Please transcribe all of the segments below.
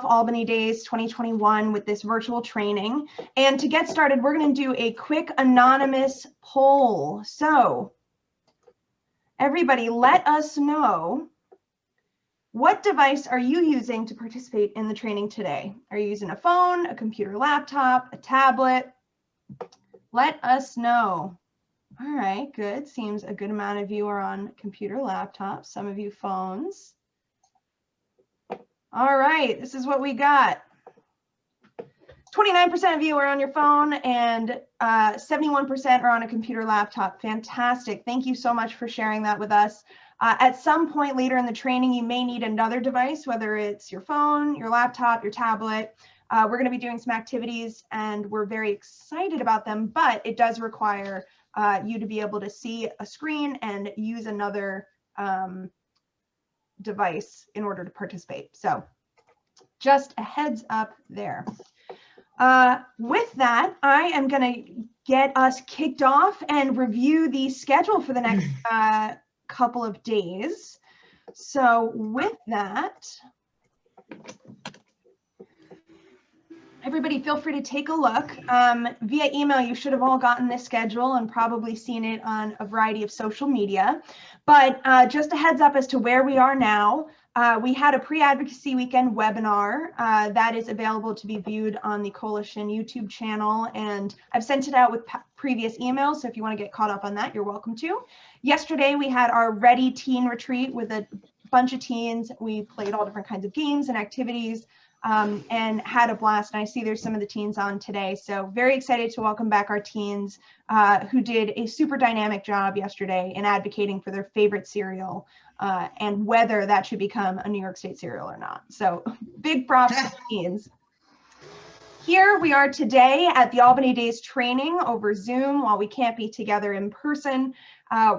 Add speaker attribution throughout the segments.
Speaker 1: Albany Days 2021 with this virtual training. And to get started, we're going to do a quick anonymous poll. So everybody, let us know, what device are you using to participate in the training today? Are you using a phone, a computer, laptop, a tablet? Let us know. All right, good. Seems a good amount of you are on computer, laptops, some of you phones. All right, this is what we got. 29% of you are on your phone and 71% are on a computer, laptop. Fantastic. Thank you so much for sharing that with us. At some point later in the training, you may need another device, whether it's your phone, your laptop, your tablet. We're going to be doing some activities and we're very excited about them, but it does require you to be able to see a screen and use another device in order to participate. So just a heads up there. With that, I am going to get us kicked off and review the schedule for the next couple of days. So with that, everybody feel free to take a look. Via email, you should have all gotten this schedule and probably seen it on a variety of social media. But just a heads up as to where we are now. We had a pre-advocacy weekend webinar that is available to be viewed on the Coalition YouTube channel, and I've sent it out with previous emails, so if you want to get caught up on that, you're welcome to. Yesterday, we had our Ready Teen Retreat with a bunch of teens. We played all different kinds of games and activities and had a blast, and I see there's some of the teens on today, so very excited to welcome back our teens who did a super dynamic job yesterday in advocating for their favorite cereal and whether that should become a New York State cereal or not. So big props to the teens. Here we are today at the Albany Days training over Zoom while we can't be together in person.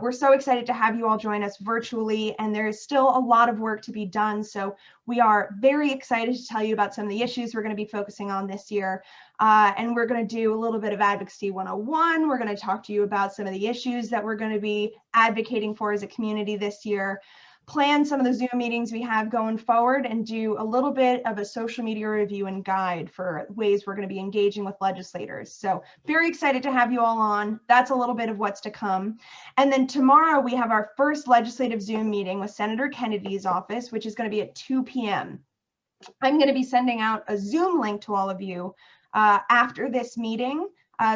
Speaker 1: We're so excited to have you all join us virtually, and there is still a lot of work to be done. So we are very excited to tell you about some of the issues we're going to be focusing on this year. And we're going to do a little bit of Advocacy 101. We're going to talk to you about some of the issues that we're going to be advocating for as a community this year, plan some of the Zoom meetings we have going forward, and do a little bit of a social media review and guide for ways we're going to be engaging with legislators. So very excited to have you all on. That's a little bit of what's to come. And then tomorrow we have our first legislative Zoom meeting with Senator Kennedy's office, which is going to be at 2 p.m. I'm going to be sending out a Zoom link to all of you after this meeting,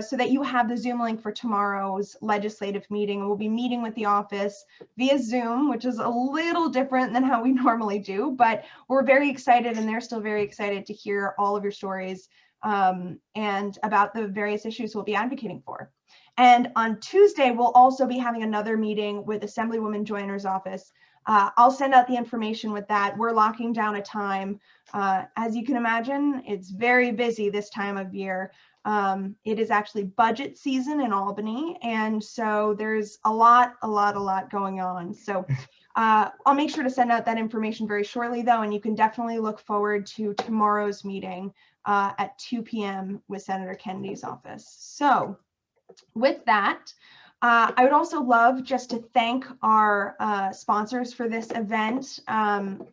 Speaker 1: so that you have the Zoom link for tomorrow's legislative meeting. We'll be meeting with the office via Zoom, which is a little different than how we normally do, but we're very excited, and they're still very excited to hear all of your stories and about the various issues we'll be advocating for. And on Tuesday, we'll also be having another meeting with Assemblywoman Joyner's office. I'll send out the information with that. We're locking down a time. As you can imagine, it's very busy this time of year. It is actually budget season in Albany, and so there's a lot going on. So I'll make sure to send out that information very shortly, though, and you can definitely look forward to tomorrow's meeting at 2 p.m. with Senator Kennedy's office. So with that, I would also love just to thank our sponsors for this event.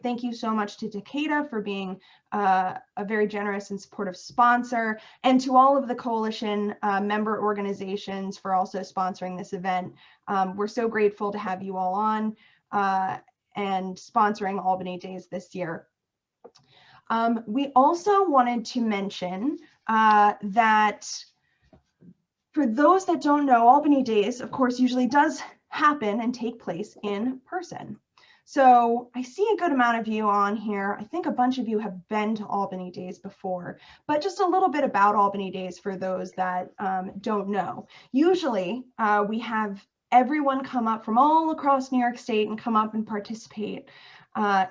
Speaker 1: Thank you so much to Takeda for being a very generous and supportive sponsor, and to all of the Coalition member organizations for also sponsoring this event. We're so grateful to have you all on and sponsoring Albany Days this year. We also wanted to mention that for those that don't know, Albany Days, of course, usually does happen and take place in person. So I see a good amount of you on here. I think a bunch of you have been to Albany Days before, but just a little bit about Albany Days for those that don't know. Usually we have everyone come up from all across New York State and come up and participate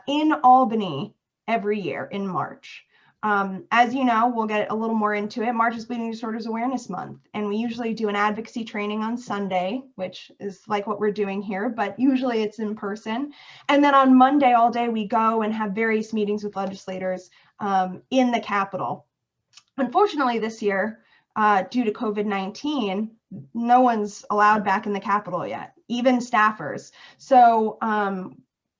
Speaker 1: in Albany every year in March. As you know, we'll get a little more into it. March is Bleeding Disorders Awareness Month, and we usually do an advocacy training on Sunday, which is like what we're doing here, but usually it's in person. And then on Monday all day, we go and have various meetings with legislators in the Capitol. Unfortunately, this year, due to COVID-19, no one's allowed back in the Capitol yet, even staffers. So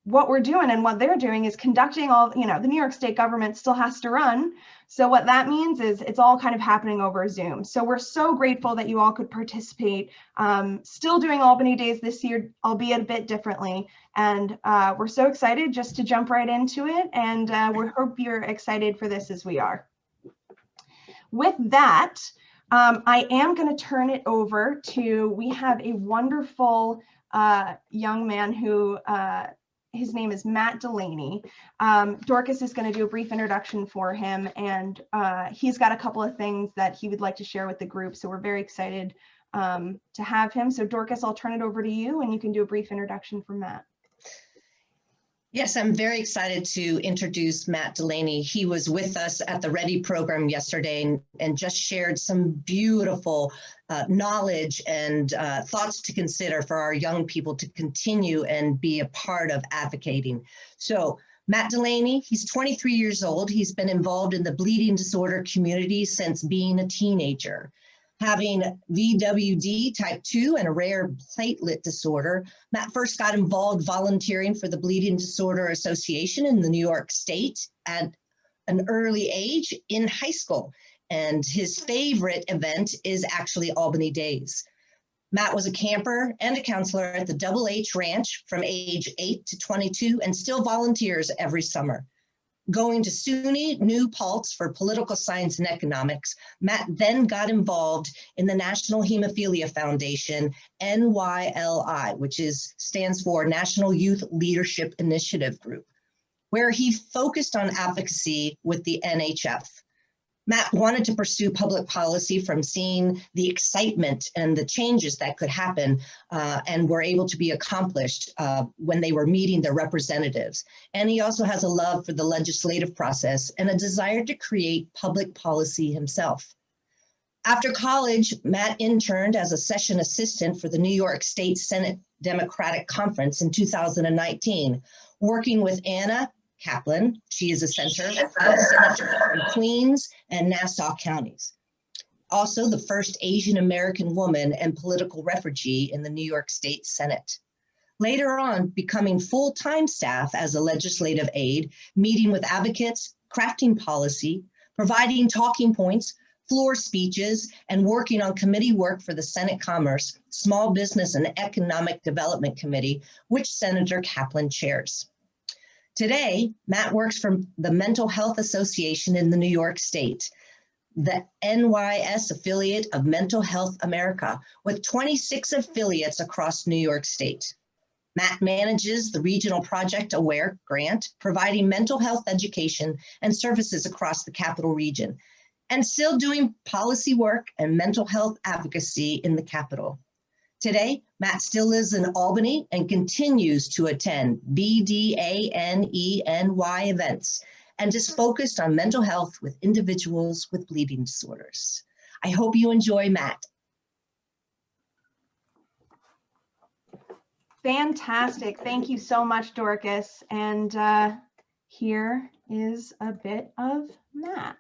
Speaker 1: what we're doing and what they're doing is conducting all, the New York State government still has to run. So what that means is it's all kind of happening over Zoom. So we're so grateful that you all could participate. Still doing Albany Days this year, albeit a bit differently. And we're so excited just to jump right into it. And we hope you're excited for this as we are. With that, I am going to turn it over to, we have a wonderful young man who, his name is Matt Delaney. Dorcas is going to do a brief introduction for him, and he's got a couple of things that he would like to share with the group. So we're very excited to have him. So Dorcas, I'll turn it over to you, and you can do a brief introduction for Matt.
Speaker 2: Yes, I'm very excited to introduce Matt Delaney. He was with us at the Ready program yesterday and just shared some beautiful knowledge and thoughts to consider for our young people to continue and be a part of advocating. So Matt Delaney, he's 23 years old. He's been involved in the bleeding disorder community since being a teenager. Having VWD type 2 and a rare platelet disorder, Matt first got involved volunteering for the Bleeding Disorder Association in the New York State at an early age in high school. And his favorite event is actually Albany Days. Matt was a camper and a counselor at the Double H Ranch from age 8 to 22 and still volunteers every summer. Going to SUNY New Paltz for political science and economics, Matt then got involved in the National Hemophilia Foundation, NYLI, which stands for National Youth Leadership Initiative Group, where he focused on advocacy with the NHF. Matt wanted to pursue public policy from seeing the excitement and the changes that could happen and were able to be accomplished when they were meeting their representatives. And he also has a love for the legislative process and a desire to create public policy himself. After college, Matt interned as a session assistant for the New York State Senate Democratic Conference in 2019, working with Anna Kaplan. She is a senator from Queens and Nassau counties. Also the first Asian American woman and political refugee in the New York State Senate. Later on, becoming full-time staff as a legislative aide, meeting with advocates, crafting policy, providing talking points, floor speeches, and working on committee work for the Senate Commerce, Small Business and Economic Development Committee, which Senator Kaplan chairs. Today, Matt works for the Mental Health Association in the New York State, the NYS affiliate of Mental Health America, with 26 affiliates across New York State. Matt manages the Regional Project Aware grant, providing mental health education and services across the Capital Region, and still doing policy work and mental health advocacy in the Capital. Today, Matt still lives in Albany and continues to attend BDANENY events and is focused on mental health with individuals with bleeding disorders. I hope you enjoy Matt.
Speaker 1: Fantastic. Thank you so much, Dorcas. And here is a bit of Matt.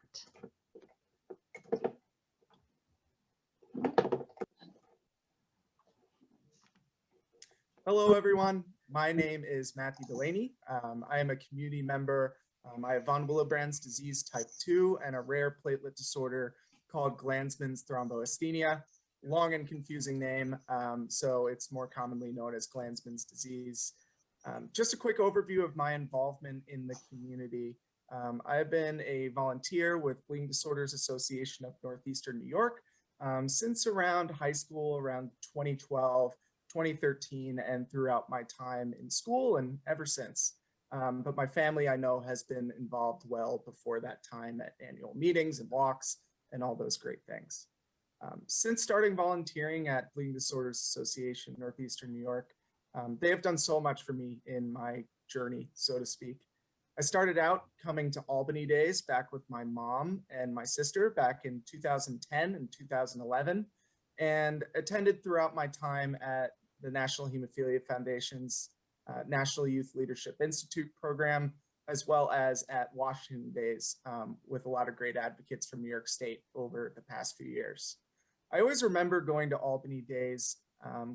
Speaker 3: Hello, everyone. My name is Matthew Delaney. I am a community member. I have von Willebrand's disease type 2 and a rare platelet disorder called Glanzmann's thromboasthenia. Long and confusing name, so it's more commonly known as Glanzmann's disease. Just a quick overview of my involvement in the community. I have been a volunteer with Bleeding Disorders Association of Northeastern New York since around high school, around 2012. 2013, and throughout my time in school and ever since. But my family, I know, has been involved well before that time at annual meetings and walks and all those great things. Since starting volunteering at Bleeding Disorders Association Northeastern New York, they have done so much for me in my journey, so to speak. I started out coming to Albany Days back with my mom and my sister back in 2010 and 2011, and attended throughout my time at the National Hemophilia Foundation's National Youth Leadership Institute program, as well as at Washington Days with a lot of great advocates from New York State over the past few years. I always remember going to Albany Days,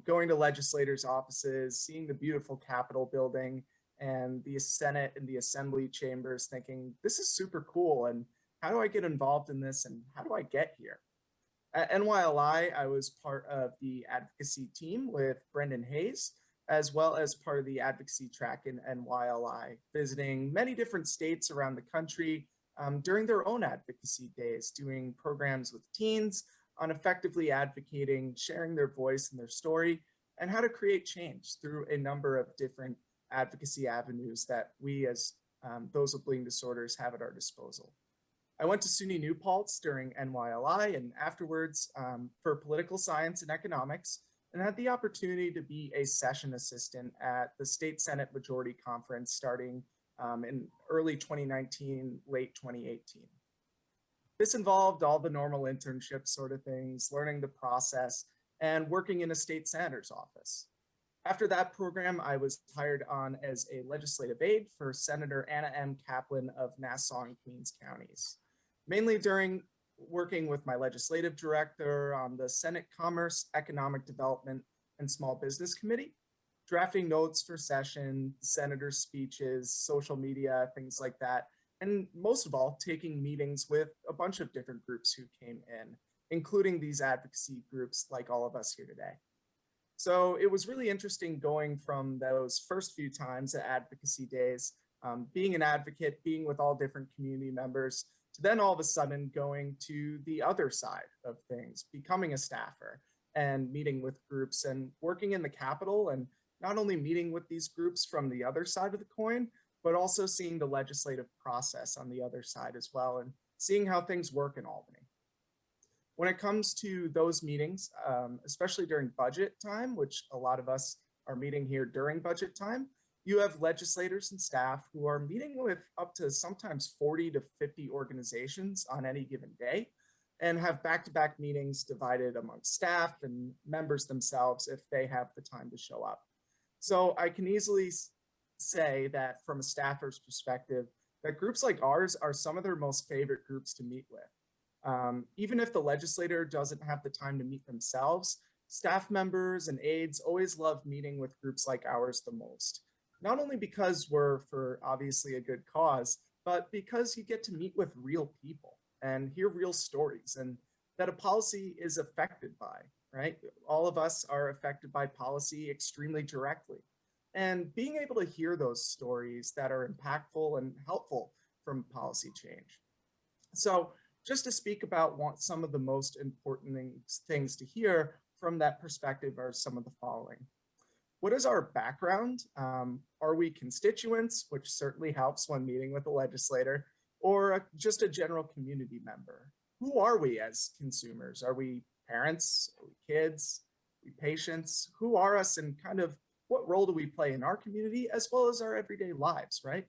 Speaker 3: going to legislators' offices, seeing the beautiful Capitol building, and the Senate and the Assembly chambers thinking, this is super cool, and how do I get involved in this, and how do I get here? At NYLI, I was part of the advocacy team with Brendan Hayes, as well as part of the advocacy track in NYLI, visiting many different states around the country during their own advocacy days, doing programs with teens on effectively advocating, sharing their voice and their story, and how to create change through a number of different advocacy avenues that we as those with bleeding disorders have at our disposal. I went to SUNY New Paltz during NYLI and afterwards for political science and economics, and had the opportunity to be a session assistant at the State Senate Majority Conference starting in early 2019, late 2018. This involved all the normal internship sort of things, learning the process, and working in a state senator's office. After that program, I was hired on as a legislative aide for Senator Anna M. Kaplan of Nassau and Queens counties, mainly during working with my legislative director on the Senate Commerce, Economic Development, and Small Business Committee, drafting notes for session, senator speeches, social media, things like that. And most of all, taking meetings with a bunch of different groups who came in, including these advocacy groups like all of us here today. So it was really interesting going from those first few times at Advocacy Days, being an advocate, being with all different community members, to then all of a sudden going to the other side of things, becoming a staffer and meeting with groups and working in the Capitol, and not only meeting with these groups from the other side of the coin, but also seeing the legislative process on the other side as well, and seeing how things work in Albany. When it comes to those meetings, especially during budget time, which a lot of us are meeting here during budget time, you have legislators and staff who are meeting with up to sometimes 40 to 50 organizations on any given day, and have back-to-back meetings divided amongst staff and members themselves if they have the time to show up. So I can easily say that from a staffer's perspective, that groups like ours are some of their most favorite groups to meet with. Even if the legislator doesn't have the time to meet themselves, staff members and aides always love meeting with groups like ours the most. Not only because we're for obviously a good cause, but because you get to meet with real people and hear real stories, and that a policy is affected by, right? All of us are affected by policy extremely directly. And being able to hear those stories that are impactful and helpful from policy change. So just to speak about some of the most important things to hear from that perspective are some of the following. What is our background? Are we constituents, which certainly helps when meeting with a legislator, or just a general community member? Who are we as consumers? Are we parents? Are we kids? Are we patients? Who are us, and kind of what role do we play in our community as well as our everyday lives, right?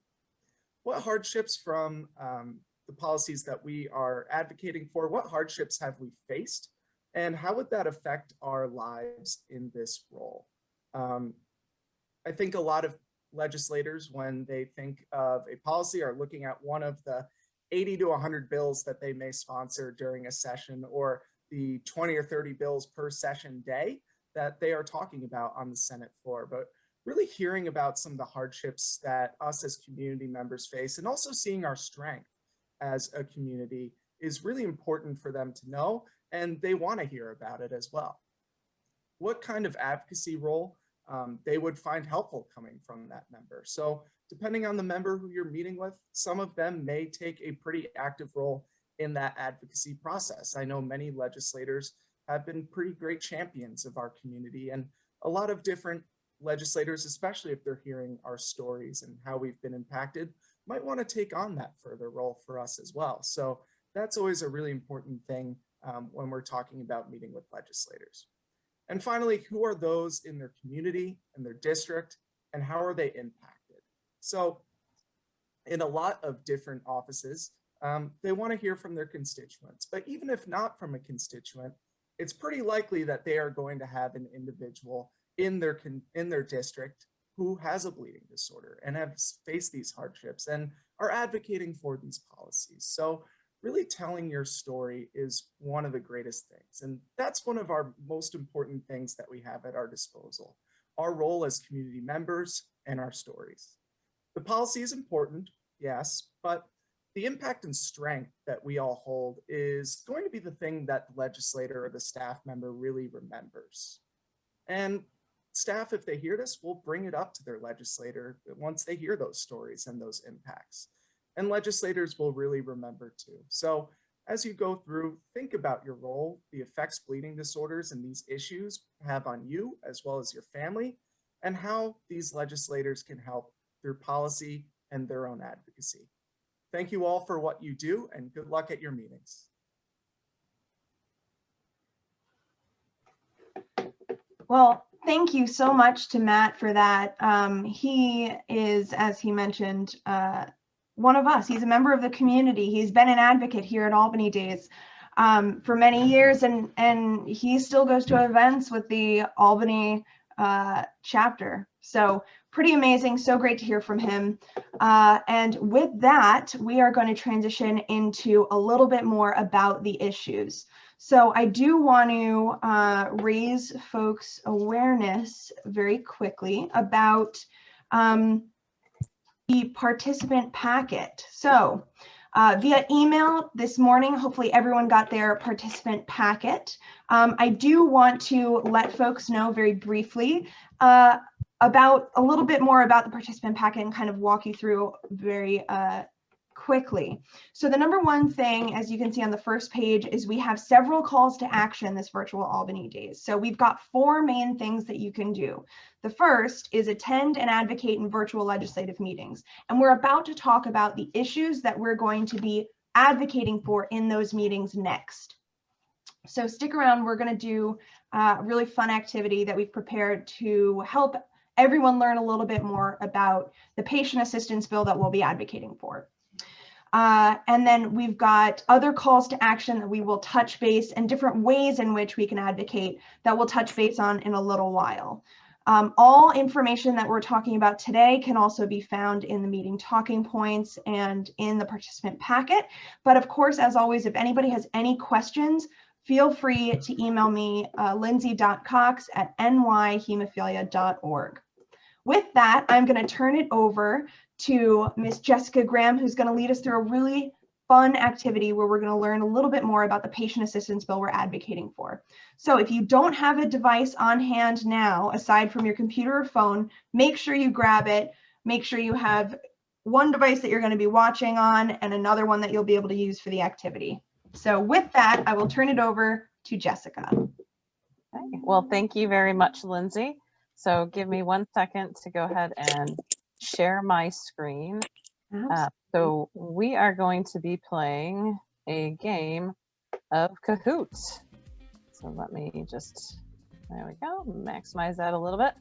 Speaker 3: What hardships from the policies that we are advocating for, what hardships have we faced, and how would that affect our lives in this role? I think a lot of legislators, when they think of a policy, are looking at one of the 80 to 100 bills that they may sponsor during a session, or the 20 or 30 bills per session day that they are talking about on the Senate floor. But really hearing about some of the hardships that us as community members face, and also seeing our strength as a community, is really important for them to know, and they want to hear about it as well. What kind of advocacy role they would find helpful coming from that member. So depending on the member who you're meeting with, some of them may take a pretty active role in that advocacy process. I know many legislators have been pretty great champions of our community, and a lot of different legislators, especially if they're hearing our stories and how we've been impacted, might want to take on that further role for us as well. So that's always a really important thing when we're talking about meeting with legislators. And finally, who are those in their community and their district, and how are they impacted? So in a lot of different offices, they want to hear from their constituents, but even if not from a constituent, it's pretty likely that they are going to have an individual in their district who has a bleeding disorder and have faced these hardships and are advocating for these policies. So really telling your story is one of the greatest things. And that's one of our most important things that we have at our disposal, our role as community members and our stories. The policy is important, yes, but the impact and strength that we all hold is going to be the thing that the legislator or the staff member really remembers. And staff, if they hear this, will bring it up to their legislator once they hear those stories and those impacts. And legislators will really remember too. So as you go through, think about your role, the effects bleeding disorders and these issues have on you as well as your family, and how these legislators can help through policy and their own advocacy. Thank you all for what you do, and good luck at your meetings.
Speaker 1: Well, thank you so much to Matt for that. He is, as he mentioned, one of us. He's a member of the community. He's been an advocate here at Albany Days for many years, and he still goes to events with the Albany chapter. So pretty amazing. So great to hear from him. And with that, we are going to transition into a little bit more about the issues. So I do want to raise folks' awareness very quickly about the participant packet. So via email this morning, hopefully everyone got their participant packet. I do want to let folks know very briefly about a little bit more about the participant packet and kind of walk you through very quickly. So the number one thing, as you can see on the first page, is we have several calls to action this Virtual Albany Days. So we've got 4 main things that you can do. The first is attend and advocate in virtual legislative meetings. And we're about to talk about the issues that we're going to be advocating for in those meetings next. So stick around, we're going to do a really fun activity that we've prepared to help everyone learn a little bit more about the patient assistance bill that we'll be advocating for. And then we've got other calls to action that we will touch base and different ways in which we can advocate that we'll touch base on in a little while. All information that we're talking about today can also be found in the meeting talking points and in the participant packet. But of course, as always, if anybody has any questions, feel free to email me, lindsay.cox@nyhemophilia.org. With that, I'm going to turn it over to Miss Jessica Graham, who's going to lead us through a really fun activity where we're going to learn a little bit more about the patient assistance bill we're advocating for. So if you don't have a device on hand now, aside from your computer or phone, make sure you grab it. Make sure you have one device that you're going to be watching on and another one that you'll be able to use for the activity. So with that, I will turn it over to Jessica.
Speaker 4: Okay. Well, thank you very much, Lindsay. So give me 1 second to go ahead and share my screen. So we are going to be playing a game of Kahoot. So let me just, there we go, maximize that a little bit.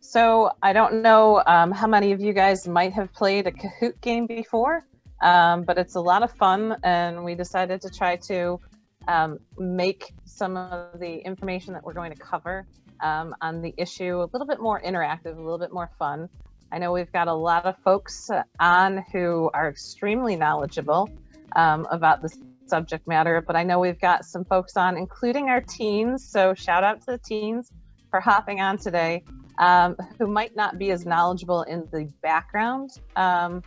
Speaker 4: So I don't know how many of you guys might have played a Kahoot game before, but it's a lot of fun, and we decided to try to make some of the information that we're going to cover on the issue a little bit more interactive, a little bit more fun. I know we've got a lot of folks on who are extremely knowledgeable about this subject matter, but I know we've got some folks on, including our teens. So shout out to the teens for hopping on today, who might not be as knowledgeable in the background of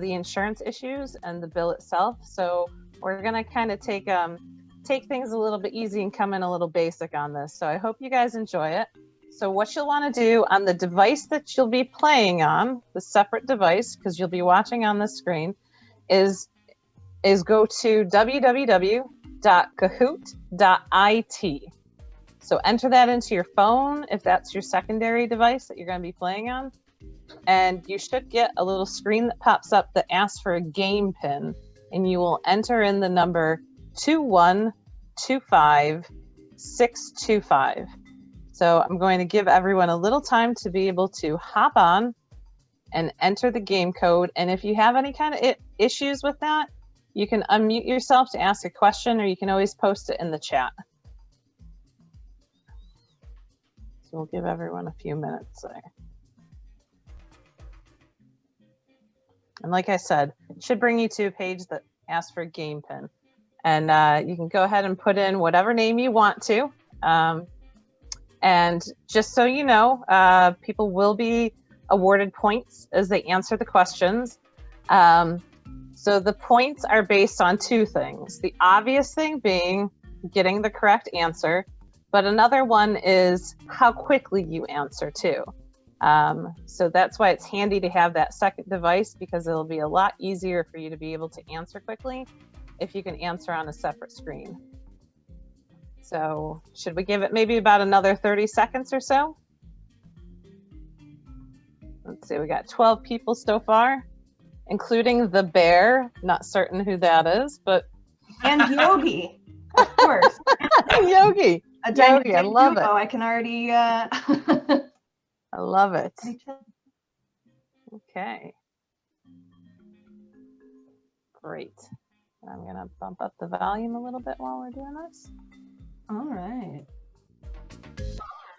Speaker 4: the insurance issues and the bill itself. So we're gonna kind of take things a little bit easy and come in a little basic on this. So I hope you guys enjoy it. So what you'll want to do on the device that you'll be playing on, the separate device, because you'll be watching on the screen, is go to www.kahoot.it. So enter that into your phone if that's your secondary device that you're going to be playing on. And you should get a little screen that pops up that asks for a game pin, and you will enter in the number 2125625. So I'm going to give everyone a little time to be able to hop on and enter the game code. And if you have any kind of issues with that, you can unmute yourself to ask a question, or you can always post it in the chat. So we'll give everyone a few minutes there. And like I said, it should bring you to a page that asks for a game pin. And you can go ahead and put in whatever name you want to. And just so you know, people will be awarded points as they answer the questions. So the points are based on two things. The obvious thing being getting the correct answer, but another one is how quickly you answer too. So that's why it's handy to have that second device, because it'll be a lot easier for you to be able to answer quickly if you can answer on a separate screen. So should we give it maybe about another 30 seconds or so? Let's see, we got 12 people so far, including the bear. Not certain who that is, but.
Speaker 1: And Yogi, of course.
Speaker 4: Yogi. Yogi, I love it.
Speaker 1: I can already.
Speaker 4: I love it. Okay. Great. I'm going to bump up the volume a little bit while we're doing this.
Speaker 1: All right.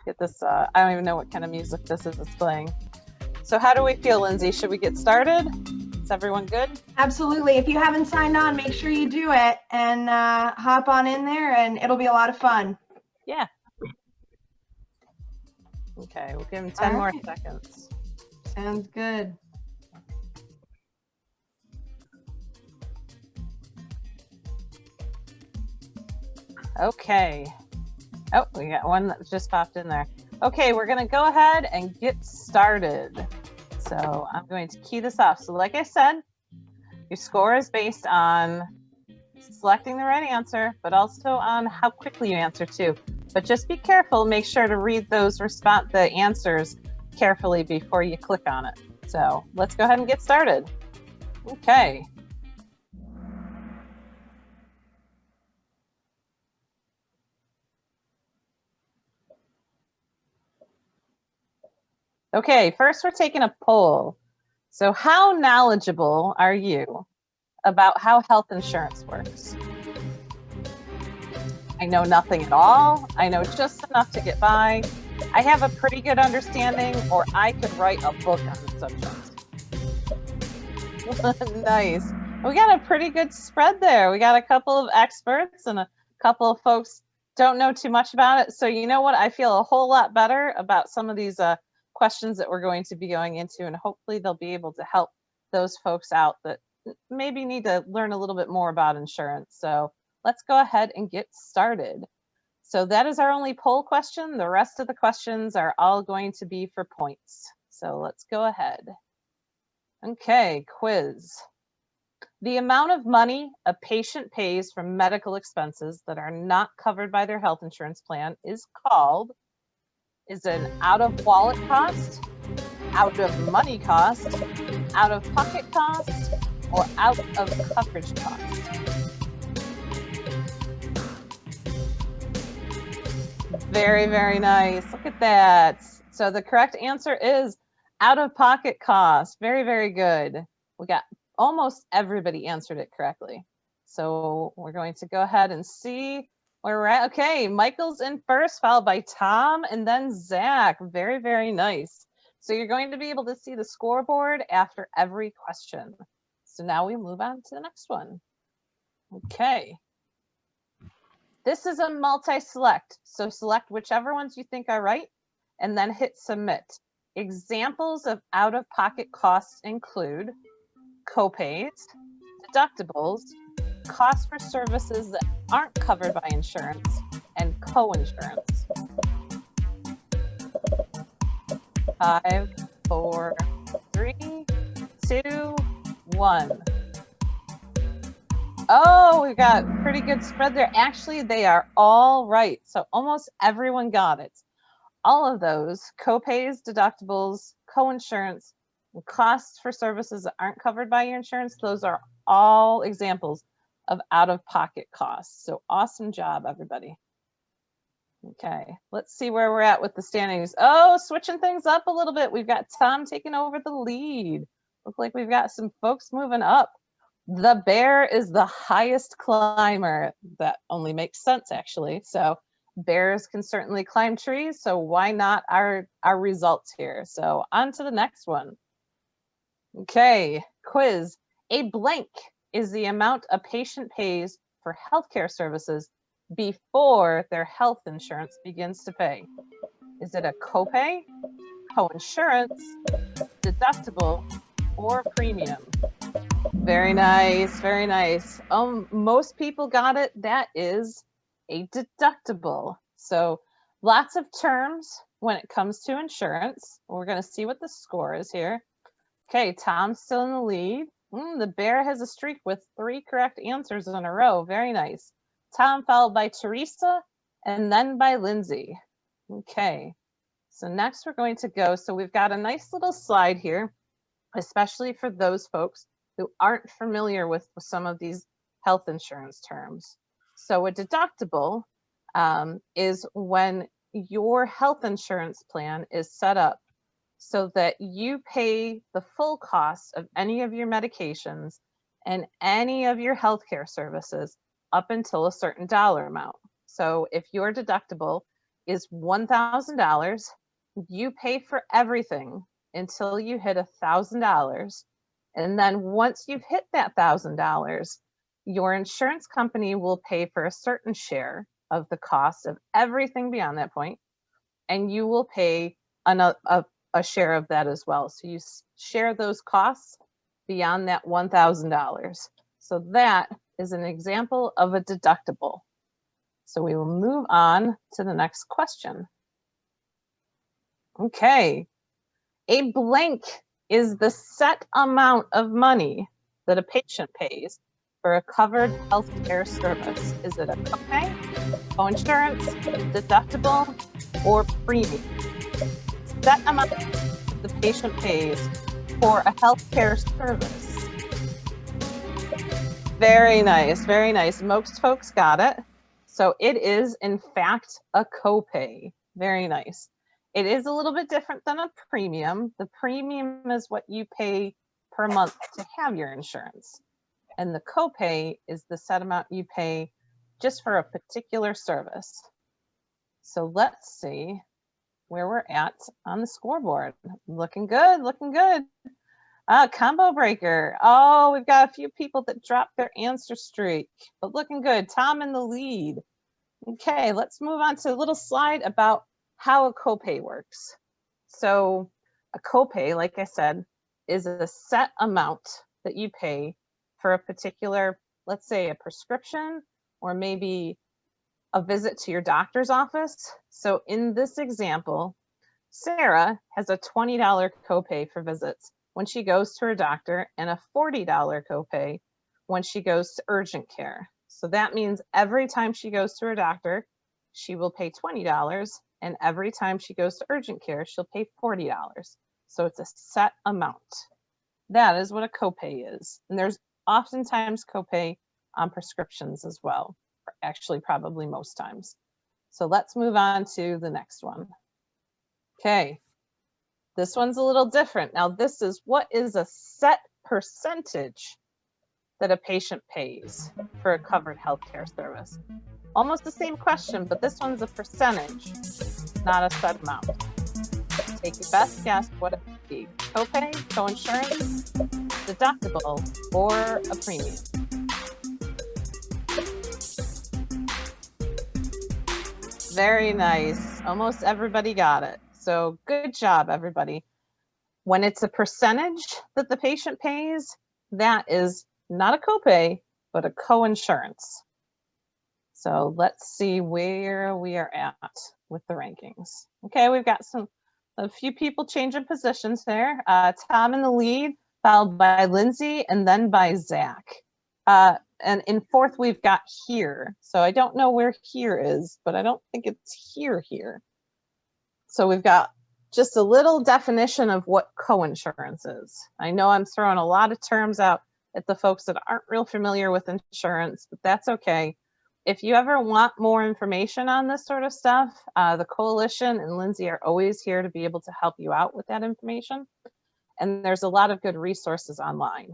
Speaker 4: Get this, I don't even know what kind of music this is that's playing. So how do we feel, Lindsay? Should we get started? Is everyone good?
Speaker 1: Absolutely. If you haven't signed on, make sure you do it and hop on in there, and it'll be a lot of fun.
Speaker 4: Yeah. Okay, we'll give them 10 more seconds.
Speaker 1: Sounds good.
Speaker 4: Okay. Oh, we got one that just popped in there. Okay, we're going to go ahead and get started. So I'm going to key this off. So like I said, your score is based on selecting the right answer, but also on how quickly you answer too. But just be careful, make sure to read those the answers carefully before you click on it. So let's go ahead and get started. Okay. Okay, first we're taking a poll. So how knowledgeable are you about how health insurance works? I know nothing at all. I know just enough to get by. I have a pretty good understanding, or I could write a book on the subject. Nice. We got a pretty good spread there. We got a couple of experts and a couple of folks don't know too much about it. So you know what? I feel a whole lot better about some of these questions that we're going to be going into, and hopefully they'll be able to help those folks out that maybe need to learn a little bit more about insurance. So let's go ahead and get started. So that is our only poll question. The rest of the questions are all going to be for points. So let's go ahead. Okay, quiz. The amount of money a patient pays for medical expenses that are not covered by their health insurance plan is called, is an out-of-wallet cost, out-of-money cost, out-of-pocket cost, or out-of-coverage cost? Very, very nice. Look at that. So the correct answer is out-of-pocket cost. Very, very good. We got almost everybody answered it correctly. So we're going to go ahead and see where we're at. Okay, Michael's in first, followed by Tom and then Zach. Very, very nice. So you're going to be able to see the scoreboard after every question. So now we move on to the next one. Okay. This is a multi-select. So select whichever ones you think are right and then hit submit. Examples of out-of-pocket costs include copays, deductibles, costs for services that aren't covered by insurance, and co-insurance. 5, 4, 3, 2, 1. Oh, we've got pretty good spread there. Actually, they are all right. So almost everyone got it. All of those, copays, deductibles, co-insurance, and costs for services that aren't covered by your insurance, those are all examples of out-of-pocket costs. So awesome job, everybody. Okay, let's see where we're at with the standings. Oh, switching things up a little bit. We've got Tom taking over the lead. Look like we've got some folks moving up. The bear is the highest climber. That only makes sense, actually. So bears can certainly climb trees, so why not our results here? So on to the next one. Okay, quiz. A blank is the amount a patient pays for healthcare services before their health insurance begins to pay. Is it a copay, co-insurance, deductible, or premium? Very nice, very nice. Most people got it. That is a deductible. So lots of terms when it comes to insurance. We're going to see what the score is here. Okay, Tom's still in the lead. The bear has a streak with 3 correct answers in a row. Very nice. Tom followed by Teresa and then by Lindsay. Okay, so next we're going to go. So we've got a nice little slide here, especially for those folks who aren't familiar with some of these health insurance terms. So a deductible is when your health insurance plan is set up so that you pay the full cost of any of your medications and any of your healthcare services up until a certain dollar amount. So if your deductible is $1,000, you pay for everything until you hit $1,000. And then once you've hit that $1,000, your insurance company will pay for a certain share of the cost of everything beyond that point, and you will pay a share of that as well. So you share those costs beyond that $1,000. So that is an example of a deductible. So we will move on to the next question. Okay, a blank is the set amount of money that a patient pays for a covered healthcare service. Is it a copay, coinsurance, deductible, or premium? Set amount the patient pays for a healthcare service. Very nice, very nice. Most folks got it. So it is, in fact, a copay. Very nice. It is a little bit different than a premium. The premium is what you pay per month to have your insurance. And the copay is the set amount you pay just for a particular service. So let's see where we're at on the scoreboard. Looking good, looking good. Combo breaker. Oh, we've got a few people that dropped their answer streak, but looking good. Tom in the lead. Okay, let's move on to a little slide about how a copay works. So a copay, like I said, is a set amount that you pay for a particular, let's say a prescription, or maybe a visit to your doctor's office. So in this example, Sarah has a $20 copay for visits when she goes to her doctor and a $40 copay when she goes to urgent care. So that means every time she goes to her doctor, she will pay $20, and every time she goes to urgent care, she'll pay $40. So it's a set amount. That is what a copay is. And there's oftentimes copay on prescriptions as well, actually probably most times. So let's move on to the next one. Okay, this one's a little different. Now this is what is a set percentage that a patient pays for a covered healthcare service. Almost the same question, but this one's a percentage, not a set amount. Take your best guess what it would be. Copay, coinsurance, deductible, or a premium. Very nice. Almost everybody got it. So good job, everybody. When it's a percentage that the patient pays, that is not a copay, but a coinsurance. So let's see where we are at with the rankings. Okay, we've got a few people changing positions there. Tom in the lead, followed by Lindsay, and then by Zach. And in fourth, we've got here. So I don't know where here is, but I don't think it's here. So we've got just a little definition of what coinsurance is. I know I'm throwing a lot of terms out at the folks that aren't real familiar with insurance, but that's okay. If you ever want more information on this sort of stuff, the coalition and Lindsay are always here to be able to help you out with that information. And there's a lot of good resources online.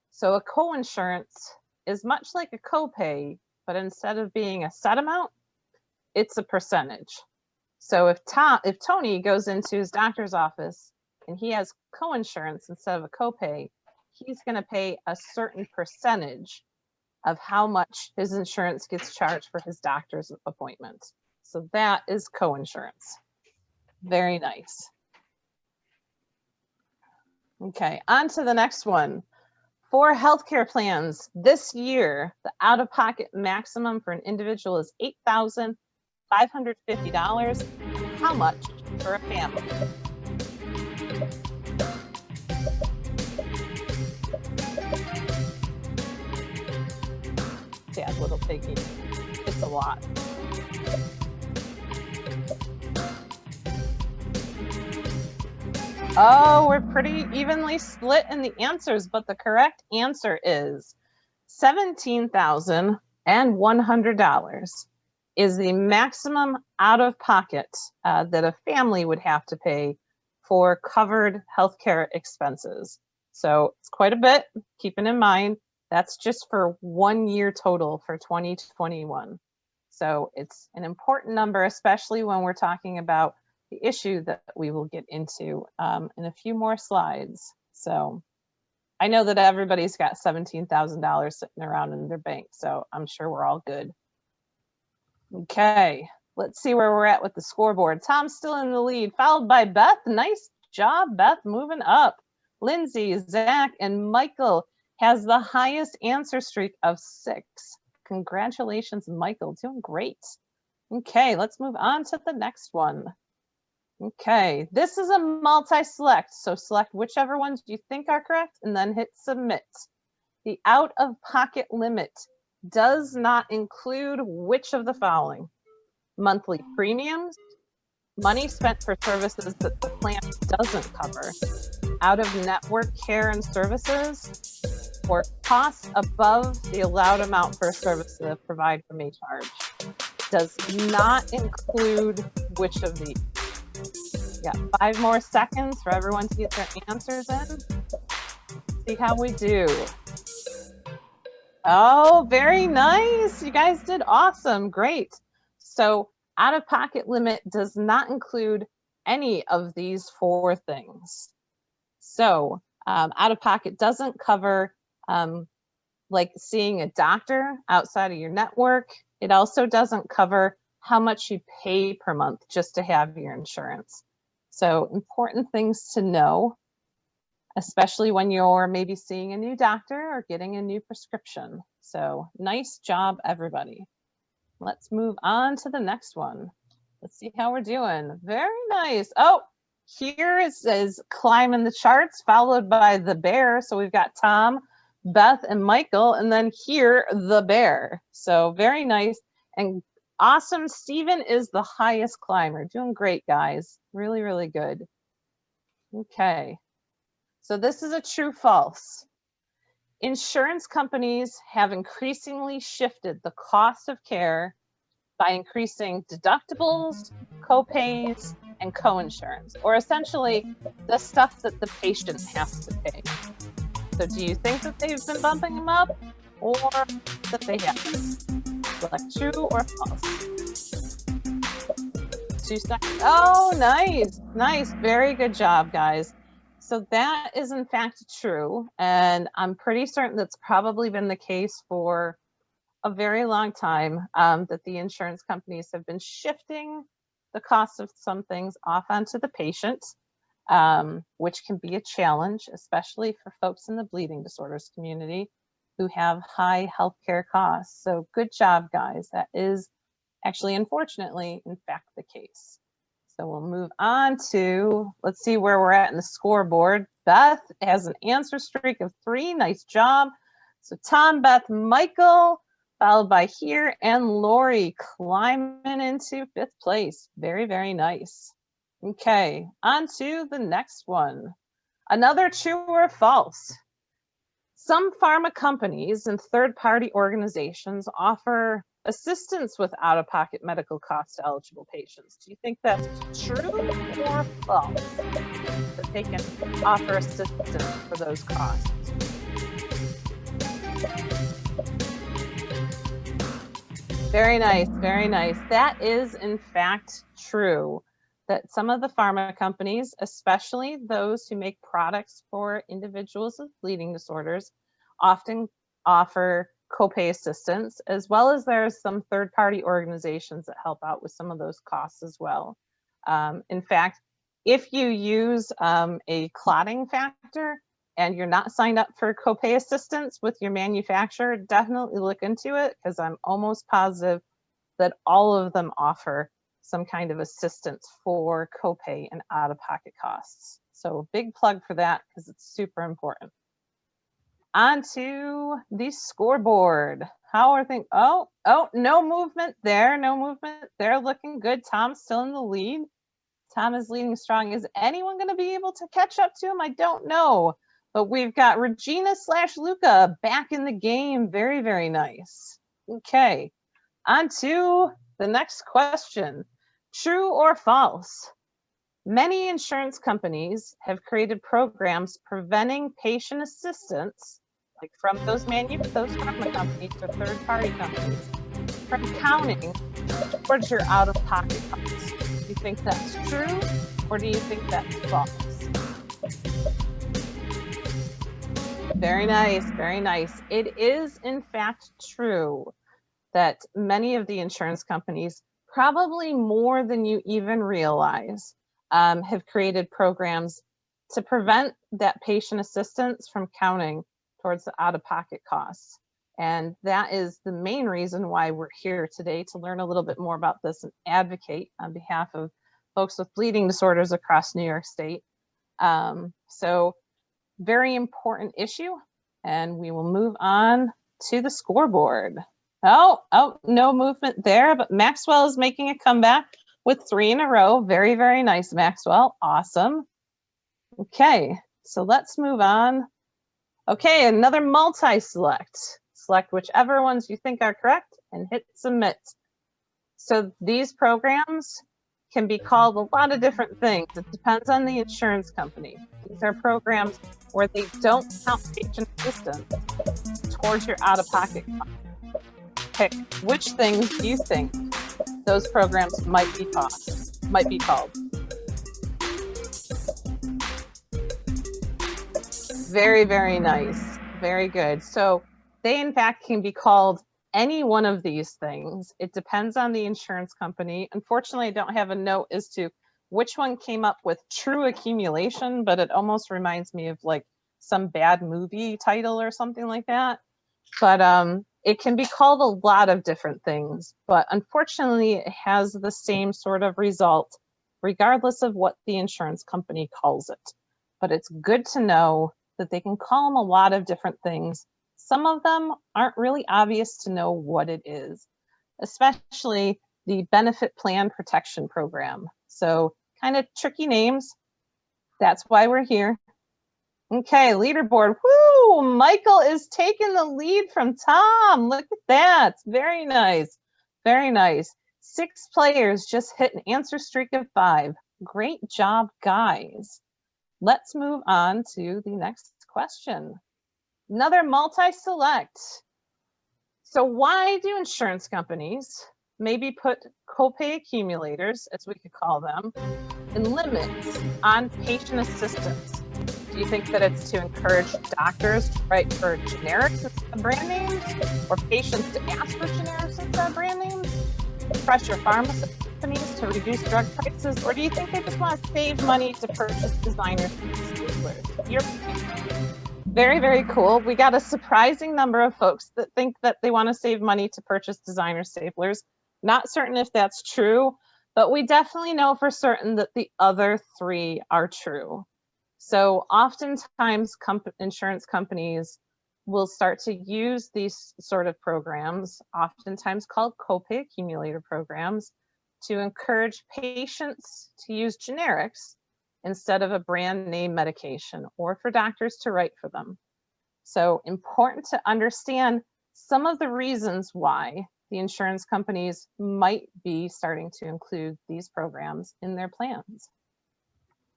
Speaker 4: So a coinsurance is much like a copay, but instead of being a set amount, it's a percentage. So if Tony goes into his doctor's office and he has coinsurance instead of a copay, he's going to pay a certain percentage of how much his insurance gets charged for his doctor's appointment. So that is coinsurance. Very nice. Okay, on to the next one. For healthcare plans this year, the out-of-pocket maximum for an individual is $8,550. How much for a family? Yeah, little piggy. It's a lot. Oh, we're pretty evenly split in the answers, but the correct answer is $17,100 is the maximum out-of-pocket that a family would have to pay for covered healthcare expenses. So it's quite a bit, keeping in mind, that's just for 1 year total for 2021. So it's an important number, especially when we're talking about the issue that we will get into in a few more slides. So I know that everybody's got $17,000 sitting around in their bank, so I'm sure we're all good. Okay, let's see where we're at with the scoreboard. Tom's still in the lead, followed by Beth. Nice job, Beth, moving up. Lindsay, Zach, and Michael has the highest answer streak of 6. Congratulations, Michael, doing great. Okay, let's move on to the next one. Okay, this is a multi-select, so select whichever ones you think are correct and then hit submit. The out-of-pocket limit does not include which of the following? Monthly premiums, money spent for services that the plan doesn't cover, out-of-network care and services, or costs above the allowed amount for a service that a provider may charge. Does not include which of these. We got 5 more seconds for everyone to get their answers in. See how we do. Oh, very nice. You guys did awesome. Great. So out-of-pocket limit does not include any of these 4 things. So out-of-pocket doesn't cover like seeing a doctor outside of your network. It also doesn't cover how much you pay per month just to have your insurance. So important things to know, especially when you're maybe seeing a new doctor or getting a new prescription. So nice job, everybody. Let's move on to the next one. Let's see how we're doing. Very nice. Oh, here it says climbing the charts, followed by the bear. So we've got Tom, Beth, and Michael, and then here, the bear. So very nice and awesome. Stephen is the highest climber. Doing great, guys. Really, really good. Okay. So this is a true false. Insurance companies have increasingly shifted the cost of care by increasing deductibles, copays, and coinsurance, or essentially the stuff that the patient has to pay. So do you think that they've been bumping them up or that they haven't? Select true or false. 2 seconds. Oh, nice. Nice. Very good job, guys. So that is in fact true. And I'm pretty certain that's probably been the case for a very long time, that the insurance companies have been shifting the cost of some things off onto the patient, which can be a challenge, especially for folks in the bleeding disorders community who have high healthcare costs. So good job, guys. That is actually, unfortunately, in fact, the case. So we'll move on to, let's see where we're at in the scoreboard. Beth has an answer streak of 3. Nice job. So Tom, Beth, Michael, followed by here, and Lori climbing into 5th place. Very, very nice. Okay, on to the next one. Another true or false. Some pharma companies and third-party organizations offer assistance with out-of-pocket medical costs to eligible patients. Do you think that's true or false, that they can offer assistance for those costs? Very nice, very nice. That is in fact true, that some of the pharma companies, especially those who make products for individuals with bleeding disorders, often offer copay assistance, as well as there's some third-party organizations that help out with some of those costs as well. In fact, if you use a clotting factor and you're not signed up for copay assistance with your manufacturer, definitely look into it, because I'm almost positive that all of them offer some kind of assistance for copay and out-of-pocket costs. So big plug for that, because it's super important. On to the scoreboard. How are things? Oh, no movement there. No movement there. Looking good. Tom's still in the lead. Tom is leading strong. Is anyone going to be able to catch up to him? I don't know. But we've got Regina / Luca back in the game. Very, very nice. Okay. On to the next question. True or false? Many insurance companies have created programs preventing patient assistance, like from those pharma companies or third-party companies, from counting towards your out-of-pocket costs. Do you think that's true, or do you think that's false? Very nice, very nice. It is, in fact, true that many of the insurance companies, probably more than you even realize, have created programs to prevent that patient assistance from counting towards the out-of-pocket costs. And that is the main reason why we're here today, to learn a little bit more about this and advocate on behalf of folks with bleeding disorders across New York State. So very important issue, and we will move on to the scoreboard. Oh, no movement there, but Maxwell is making a comeback with 3 in a row. Very, very nice, Maxwell. Awesome. Okay, so let's move on. Okay, another multi-select. Select whichever ones you think are correct and hit submit. So these programs can be called a lot of different things. It depends on the insurance company. These are programs where they don't count patient assistance towards your out-of-pocket costs. Pick which things you think those programs might be called. Very, very nice. Very good. So they, in fact, can be called any one of these things. It depends on the insurance company. Unfortunately, I don't have a note as to which one came up with true accumulation, but it almost reminds me of like some bad movie title or something like that. But it can be called a lot of different things, but unfortunately it has the same sort of result regardless of what the insurance company calls it. But it's good to know that they can call them a lot of different things. Some of them aren't really obvious to know what it is, especially the Benefit Plan Protection Program. So kind of tricky names. That's why we're here. Okay, leaderboard. Woo! Michael is taking the lead from Tom. Look at that. Very nice. Very nice. 6 players just hit an answer streak of 5. Great job, guys. Let's move on to the next question. Another multi-select. So why do insurance companies maybe put copay accumulators, as we could call them, and limits on patient assistance? Do you think that it's to encourage doctors to write for generics instead of brand names, or patients to ask for generics instead of brand names? Pressure pharmacy companies to reduce drug prices, or do you think they just want to save money to purchase designers and staplers? Very, very cool. We got a surprising number of folks that think that they want to save money to purchase designer staplers. Not certain if that's true, but we definitely know for certain that the other 3 are true. So oftentimes insurance companies will start to use these sort of programs, oftentimes called copay accumulator programs, to encourage patients to use generics instead of a brand name medication, or for doctors to write for them. So important to understand some of the reasons why the insurance companies might be starting to include these programs in their plans.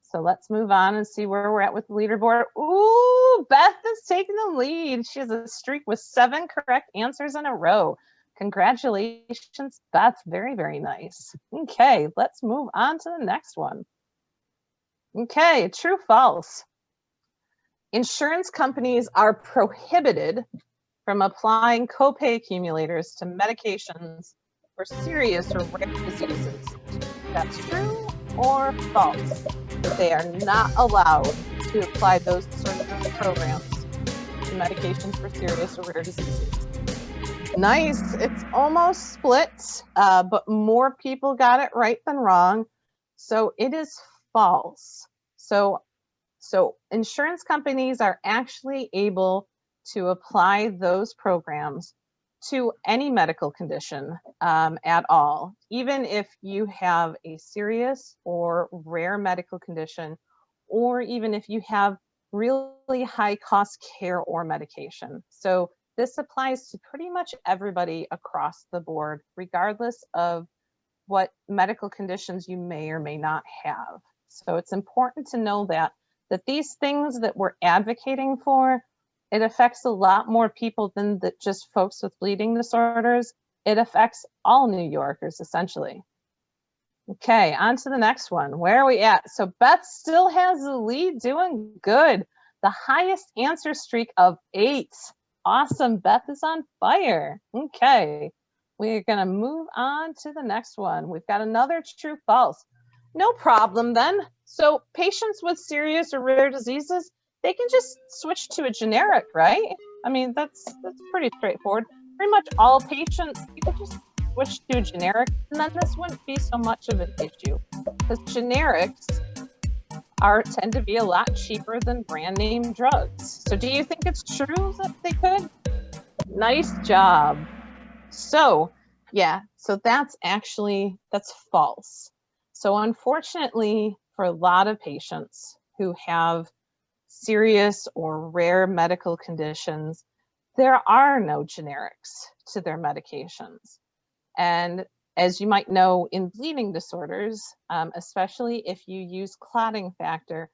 Speaker 4: So let's move on and see where we're at with the leaderboard. Ooh, Beth is taking the lead. She has a streak with 7 correct answers in a row. Congratulations, Beth. Very, very nice. Okay, let's move on to the next one. Okay, true, false. Insurance companies are prohibited from applying copay accumulators to medications for serious or rare diseases. That's true or false? that they are not allowed to apply those sorts of programs to medications for serious or rare diseases. Nice, it's almost split, but more people got it right than wrong. So it is false. So insurance companies are actually able to apply those programs to any medical condition at all, even if you have a serious or rare medical condition, or even if you have really high cost care or medication. So this applies to pretty much everybody across the board, regardless of what medical conditions you may or may not have. So it's important to know that these things that we're advocating for, it affects a lot more people than just folks with bleeding disorders. It affects all New Yorkers, essentially. Okay, on to the next one. Where are we at? So Beth still has the lead, doing good. The highest answer streak of 8. Awesome, Beth is on fire. Okay, we're gonna move on to the next one. We've got another true false. No problem then. So patients with serious or rare diseases, they can just switch to a generic, right? I mean, that's pretty straightforward. Pretty much all patients, you could just switch to a generic, and then this wouldn't be so much of an issue, because generics tend to be a lot cheaper than brand name drugs. So do you think it's true that they could? Nice job. So yeah, so that's false. So unfortunately, for a lot of patients who have serious or rare medical conditions, there are no generics to their medications. And as you might know, in bleeding disorders, especially if you use clotting factor,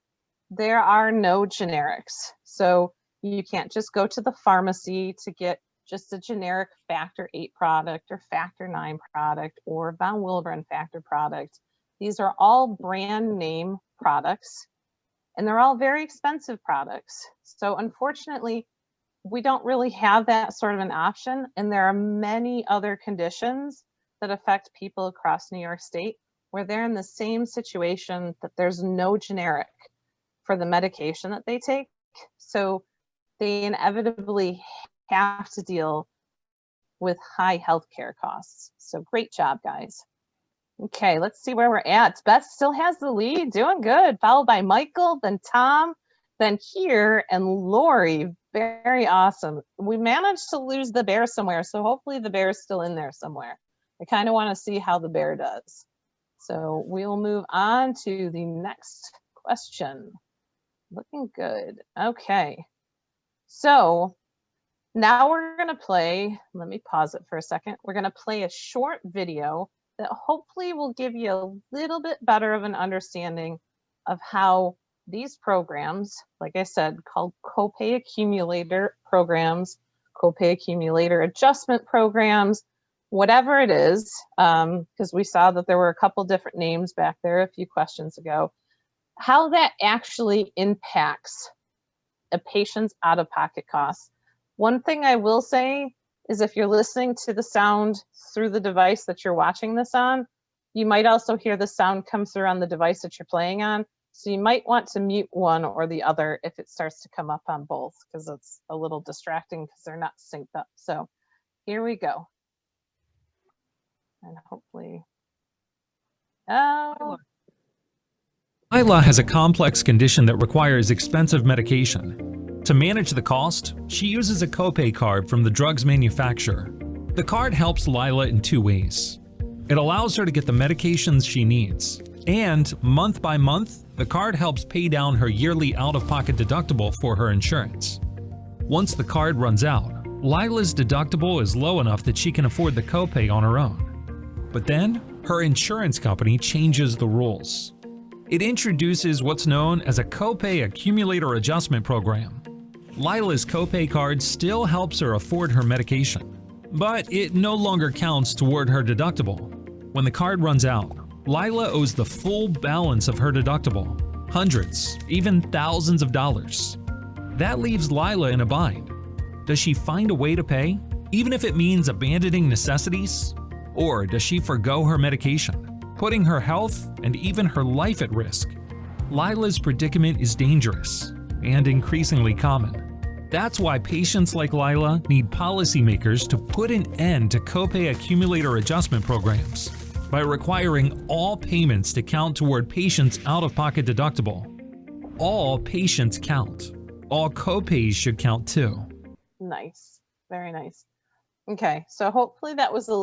Speaker 4: there are no generics. So you can't just go to the pharmacy to get just a generic factor 8 product or factor 9 product or von Willebrand factor product. These are all brand name products, and they're all very expensive products. So unfortunately, we don't really have that sort of an option. And there are many other conditions that affect people across New York State where they're in the same situation, that there's no generic for the medication that they take. So they inevitably have to deal with high healthcare costs. So great job, guys. Okay, let's see where we're at. Beth still has the lead, doing good, followed by Michael, then Tom, then here, and Lori. Very awesome. We managed to lose the bear somewhere, so hopefully the bear is still in there somewhere. I kind of want to see how the bear does. So we'll move on to the next question. Looking good. Okay, so now we're going to play, let me pause it for a second. We're going to play a short video that hopefully will give you a little bit better of an understanding of how these programs, like I said, called Copay Accumulator programs, Copay Accumulator adjustment programs, whatever it is, because we saw that there were a couple different names back there a few questions ago, how that actually impacts a patient's out-of-pocket costs. One thing I will say is if you're listening to the sound through the device that you're watching this on, you might also hear the sound come through on the device that you're playing on. So you might want to mute one or the other if it starts to come up on both, because it's a little distracting because they're not synced up. So here we go. And hopefully,
Speaker 5: Lila has a complex condition that requires expensive medication. To manage the cost, she uses a copay card from the drug's manufacturer. The card helps Lila in 2 ways. It allows her to get the medications she needs, and month by month, the card helps pay down her yearly out-of-pocket deductible for her insurance. Once the card runs out, Lila's deductible is low enough that she can afford the copay on her own. But then, her insurance company changes the rules. It introduces what's known as a Copay Accumulator adjustment program. Lila's copay card still helps her afford her medication, but it no longer counts toward her deductible. When the card runs out, Lila owes the full balance of her deductible, hundreds, even thousands of dollars. That leaves Lila in a bind. Does she find a way to pay, even if it means abandoning necessities? Or does she forgo her medication, putting her health and even her life at risk? Lila's predicament is dangerous and increasingly common. That's why patients like Lila need policymakers to put an end to copay accumulator adjustment programs by requiring all payments to count toward patients' out-of-pocket deductible. All patients count. All copays should count too.
Speaker 4: Nice, very nice. Okay, so hopefully that was a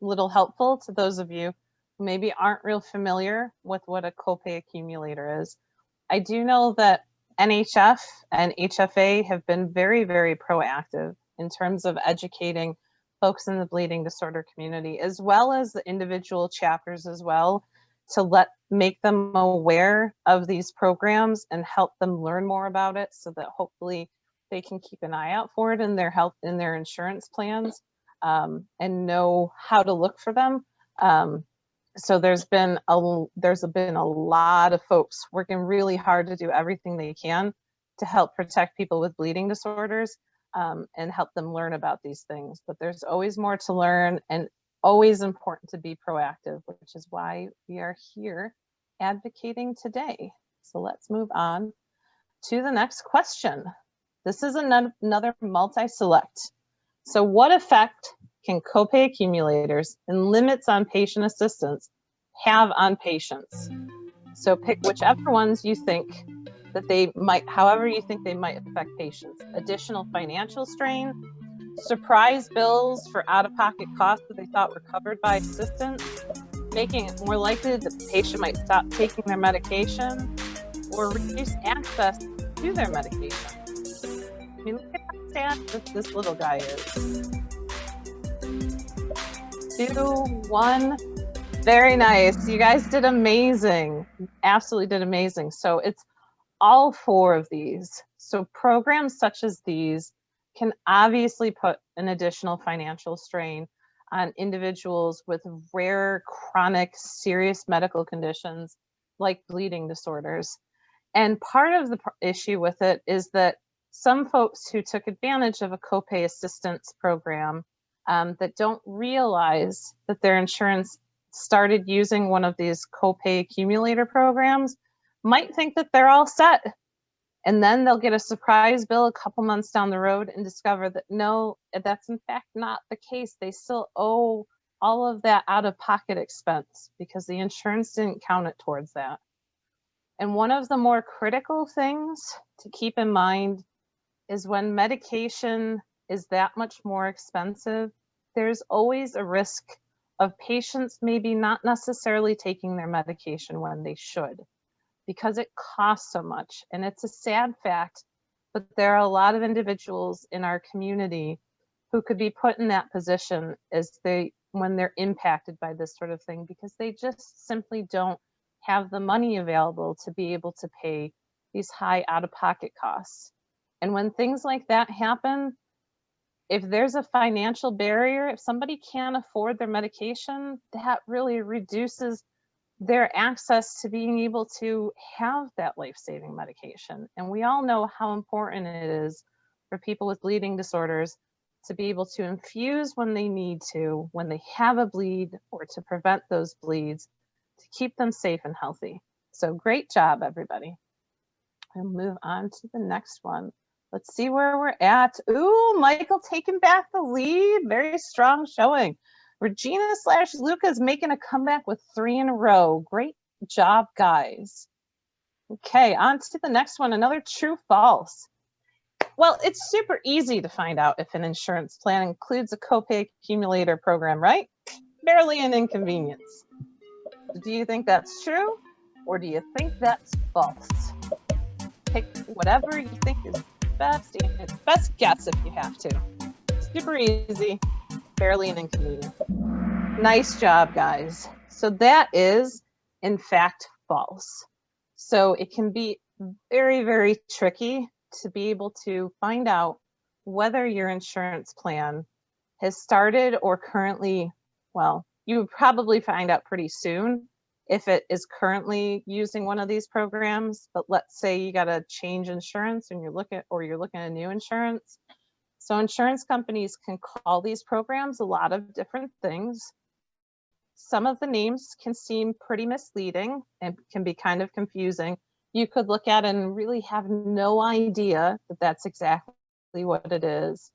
Speaker 4: little helpful to those of you who maybe aren't real familiar with what a copay accumulator is. I do know that NHF and HFA have been very, very proactive in terms of educating folks in the bleeding disorder community, as well as the individual chapters as well, to make them aware of these programs and help them learn more about it, so that hopefully they can keep an eye out for it in their health, in their insurance plans, and know how to look for them. So there's been a lot of folks working really hard to do everything they can to help protect people with bleeding disorders, and help them learn about these things. But there's always more to learn, and always important to be proactive, which is why we are here advocating today. So let's move on to the next question. This is another multi-select. So what effect can copay accumulators and limits on patient assistance have on patients? So pick whichever ones you think that they might, however you think they might affect patients. Additional financial strain, surprise bills for out-of-pocket costs that they thought were covered by assistance, making it more likely that the patient might stop taking their medication, or reduce access to their medication. I mean, look at how sad this little guy is. 2, 1. Very nice. You guys did amazing. Absolutely did amazing. So it's all 4 of these. So programs such as these can obviously put an additional financial strain on individuals with rare, chronic, serious medical conditions like bleeding disorders. And part of the issue with it is that some folks who took advantage of a copay assistance program that don't realize that their insurance started using one of these copay accumulator programs might think that they're all set. And then they'll get a surprise bill a couple months down the road and discover that no, that's in fact not the case. They still owe all of that out-of-pocket expense because the insurance didn't count it towards that. And one of the more critical things to keep in mind is when medication is that much more expensive, there's always a risk of patients maybe not necessarily taking their medication when they should, because it costs so much. And it's a sad fact, but there are a lot of individuals in our community who could be put in that position when they're impacted by this sort of thing, because they just simply don't have the money available to be able to pay these high out-of-pocket costs. And when things like that happen, if there's a financial barrier, if somebody can't afford their medication, that really reduces their access to being able to have that life-saving medication. And we all know how important it is for people with bleeding disorders to be able to infuse when they need to, when they have a bleed, or to prevent those bleeds, to keep them safe and healthy. So great job, everybody. I'll move on to the next one. Let's see where we're at. Ooh, Michael taking back the lead. Very strong showing. Regina/Luca is making a comeback with 3 in a row. Great job, guys. Okay, on to the next one. Another true false. Well, it's super easy to find out if an insurance plan includes a copay accumulator program, right? Barely an inconvenience. Do you think that's true, or do you think that's false? Pick whatever you think is best, and it's best guess if you have to. Super easy, barely an inconvenience. Nice job, guys. So that is, in fact, false. So it can be very, very tricky to be able to find out whether your insurance plan has started or currently, well, you would probably find out pretty soon if it is currently using one of these programs. But let's say you got to change insurance and you're looking at new insurance. So insurance companies can call these programs a lot of different things. Some of the names can seem pretty misleading and can be kind of confusing, you could look at and really have no idea that that's exactly what it is.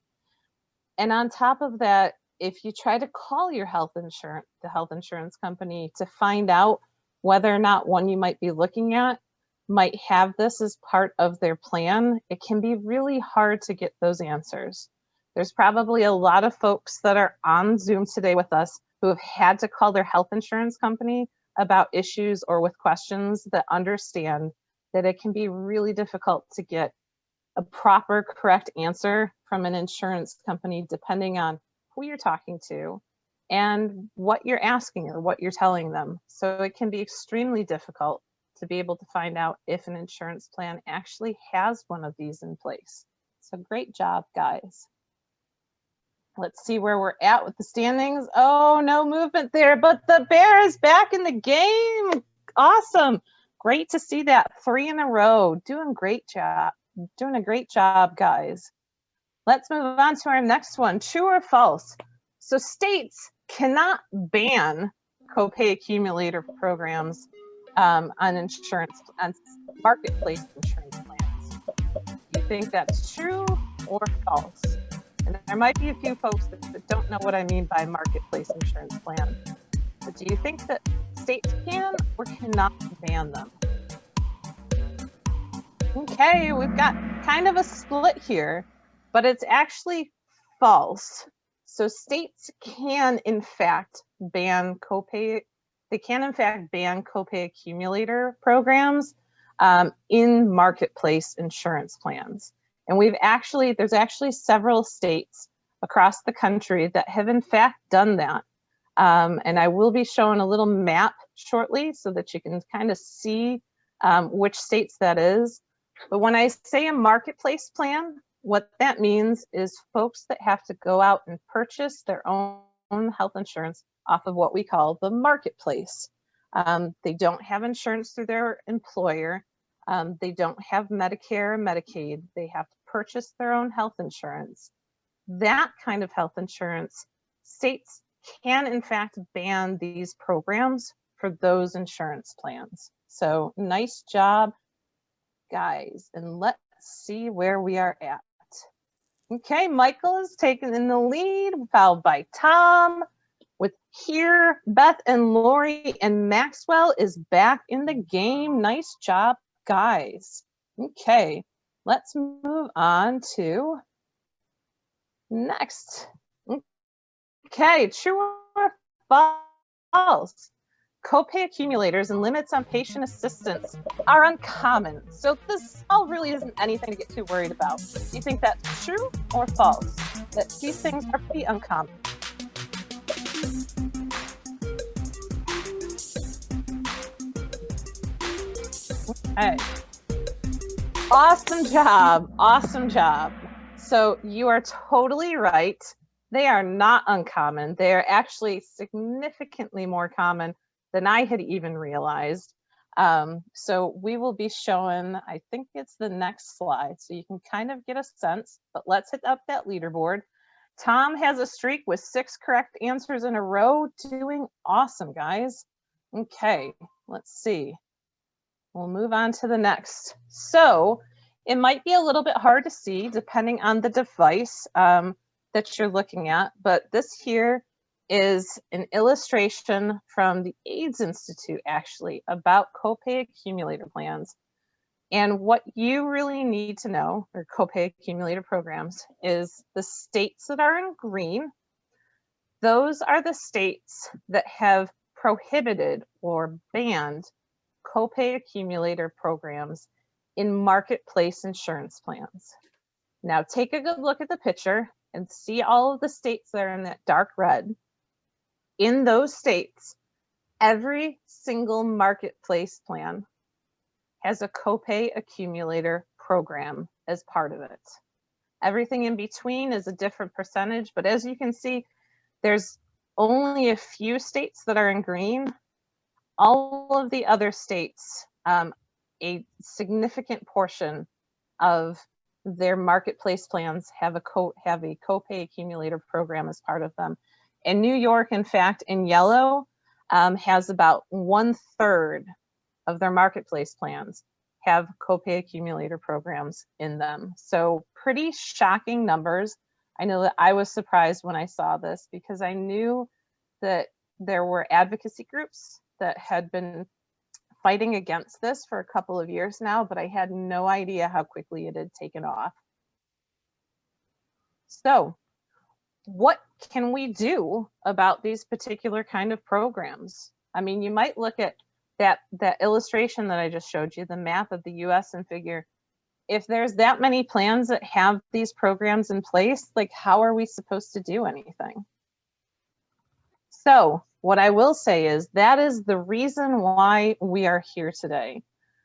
Speaker 4: And on top of that, if you try to call your the health insurance company to find out whether or not one you might be looking at might have this as part of their plan, it can be really hard to get those answers. There's probably a lot of folks that are on Zoom today with us who have had to call their health insurance company about issues or with questions that understand that it can be really difficult to get a proper, correct answer from an insurance company, depending on who you're talking to and what you're asking or what you're telling them. So it can be extremely difficult to be able to find out if an insurance plan actually has one of these in place. So great job, guys. Let's see where we're at with the standings. Oh, no movement there, but the Bear is back in the game. Awesome. Great to see that. 3 in a row. Doing a great job, guys. Let's move on to our next one. True or false? So states cannot ban copay accumulator programs on marketplace insurance plans. Do you think that's true or false? And there might be a few folks that don't know what I mean by marketplace insurance plan. But do you think that states can or cannot ban them? Okay, we've got kind of a split here, but it's actually false. So states can in fact ban copay. They can in fact ban copay accumulator programs in marketplace insurance plans. And there's actually several states across the country that have in fact done that. And I will be showing a little map shortly so that you can kind of see which states that is. But when I say a marketplace plan, what that means is folks that have to go out and purchase their own health insurance off of what we call the marketplace. They don't have insurance through their employer. They don't have Medicare or Medicaid. They have to purchase their own health insurance. That kind of health insurance, states can in fact ban these programs for those insurance plans. So nice job, guys. And let's see where we are at. Okay, Michael is taken in the lead, followed by Tom. With here, Beth and Lori, and Maxwell is back in the game. Nice job, guys. Okay, let's move on to next. Okay, true or false? Copay accumulators and limits on patient assistance are uncommon. So this all really isn't anything to get too worried about. Do you think that's true or false? That these things are pretty uncommon? Okay. Awesome job. Awesome job. So you are totally right. They are not uncommon. They are actually significantly more common than I had even realized. So we will be showing, I think it's the next slide, so you can kind of get a sense, but let's hit up that leaderboard. Tom has a streak with 6 correct answers in a row. Doing awesome, guys. Okay, let's see. We'll move on to the next. So it might be a little bit hard to see depending on the device that you're looking at, but this here is an illustration from the AIDS Institute actually about copay accumulator plans. And what you really need to know, or copay accumulator programs, is the states that are in green. Those are the states that have prohibited or banned copay accumulator programs in marketplace insurance plans. Now take a good look at the picture and see all of the states that are in that dark red. In those states, every single marketplace plan has a copay accumulator program as part of it. Everything in between is a different percentage, but as you can see, there's only a few states that are in green. All of the other states, a significant portion of their marketplace plans have a copay accumulator program as part of them. And New York, in fact, in yellow, has about 1/3 of their marketplace plans have copay accumulator programs in them. So pretty shocking numbers. I know that I was surprised when I saw this because I knew that there were advocacy groups that had been fighting against this for a couple of years now, but I had no idea how quickly it had taken off. So what can we do about these particular kind of programs? I mean, you might look at that illustration that I just showed you, the map of the US, and figure, if there's that many plans that have these programs in place, like how are we supposed to do anything? So what I will say is that is the reason why we are here today.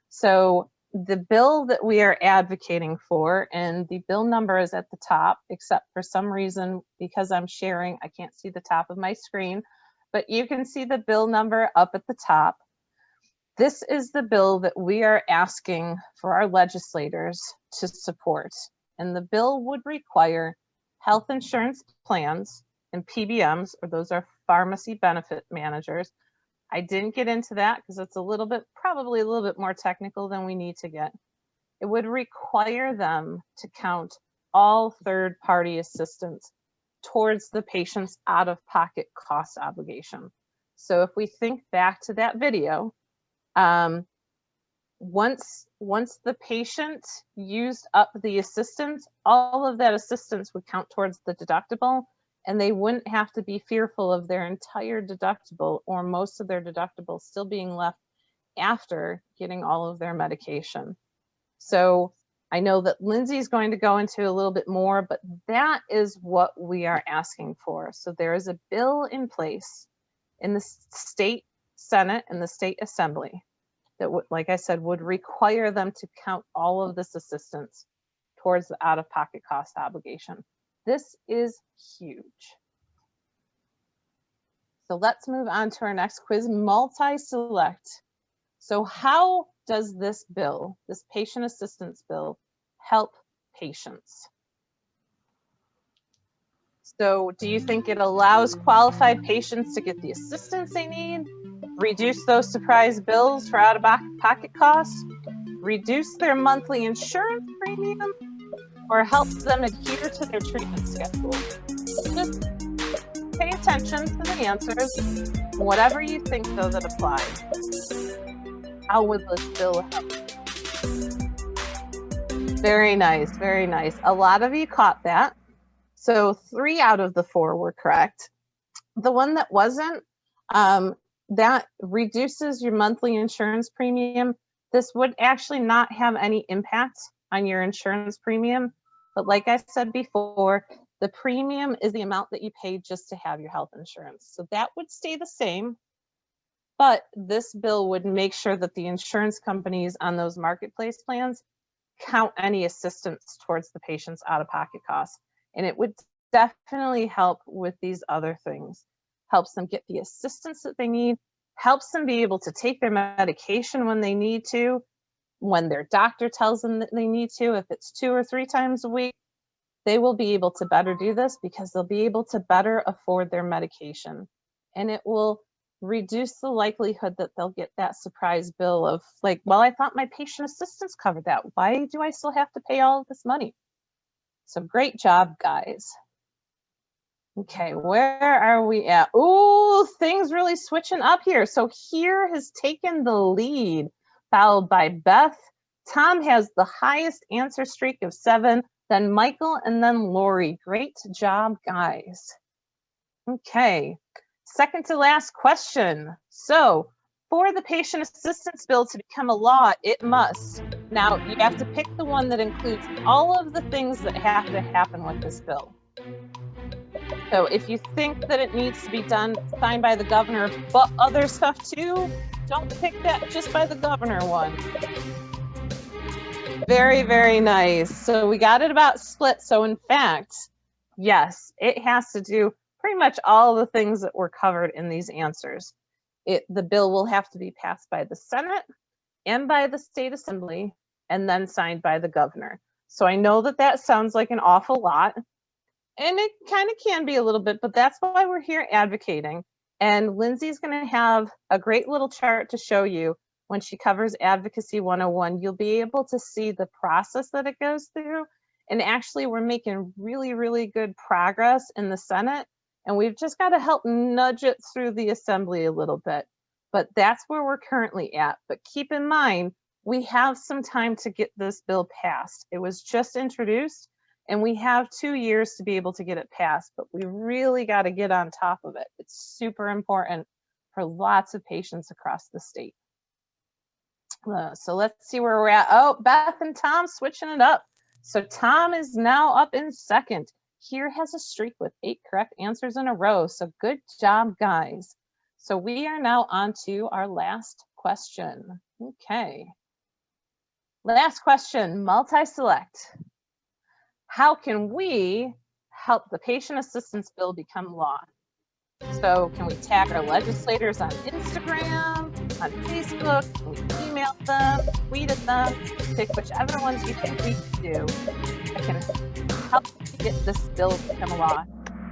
Speaker 4: So the bill that we are advocating for, and the bill number is at the top, except for some reason, because I'm sharing, I can't see the top of my screen, but you can see the bill number up at the top. This is the bill that we are asking for our legislators to support. And the bill would require health insurance plans and PBMs, or those are pharmacy benefit managers. I didn't get into that because it's a little bit, probably a little bit more technical than we need to get. It would require them to count all third-party assistance towards the patient's out-of-pocket cost obligation. So if we think back to that video, once the patient used up the assistance, all of that assistance would count towards the deductible, and they wouldn't have to be fearful of their entire deductible or most of their deductible still being left after getting all of their medication. So I know that Lindsay's going to go into a little bit more, but that is what we are asking for. So there is a bill in place in the state Senate and the state Assembly that would, like I said, would require them to count all of this assistance towards the out-of-pocket cost obligation. This is huge. So let's move on to our next quiz, multi-select. So how does this bill, this patient assistance bill, help patients? So do you think it allows qualified patients to get the assistance they need, reduce those surprise bills for out-of-pocket costs, reduce their monthly insurance premium, or helps them adhere to their treatment schedule? Just pay attention to the answers. Whatever you think, though, that applies. How would this bill help? Very nice, very nice. A lot of you caught that. So 3 out of the 4 were correct. The one that wasn't, that reduces your monthly insurance premium. This would actually not have any impact on your insurance premium. But like I said before, the premium is the amount that you pay just to have your health insurance. So that would stay the same. But this bill would make sure that the insurance companies on those marketplace plans count any assistance towards the patient's out-of-pocket costs. And it would definitely help with these other things. Helps them get the assistance that they need, helps them be able to take their medication when they need to, when their doctor tells them that they need to. If it's 2 or 3 times a week, they will be able to better do this because they'll be able to better afford their medication. And it will reduce the likelihood that they'll get that surprise bill of like, well, I thought my patient assistance covered that. Why do I still have to pay all of this money? So great job, guys. Okay, where are we at? Oh, things really switching up here. So here has taken the lead, followed by Beth. Tom has the highest answer streak of 7, then Michael, and then Lori. Great job, guys. Okay, second to last question. So for the patient assistance bill to become a law, it must. Now, you have to pick the one that includes all of the things that have to happen with this bill. So if you think that it needs to be done, signed by the governor, but other stuff too, don't pick that just by the governor one. Very, very nice. So we got it about split. So in fact, yes, it has to do pretty much all the things that were covered in these answers. The bill will have to be passed by the Senate and by the state assembly and then signed by the governor. So I know that that sounds like an awful lot, and it kind of can be a little bit, but that's why we're here advocating. And Lindsay's going to have a great little chart to show you when she covers Advocacy 101, you'll be able to see the process that it goes through. And actually, we're making really, really good progress in the Senate. And we've just got to help nudge it through the Assembly a little bit. But that's where we're currently at. But keep in mind, we have some time to get this bill passed. It was just introduced, and we have 2 years to be able to get it passed. But we really got to get on top of it. It's super important for lots of patients across the state. So let's see where we're at. Oh, Beth and Tom switching it up. So Tom is now up in second. Here has a streak with 8 correct answers in a row. So good job, guys. So we are now on to our last question. Okay. Last question, multi-select. How can we help the patient assistance bill become law? So can we tag our legislators on Instagram, on Facebook? Can we email them, tweet at them, pick whichever ones you think we can do that can help get this bill to become law?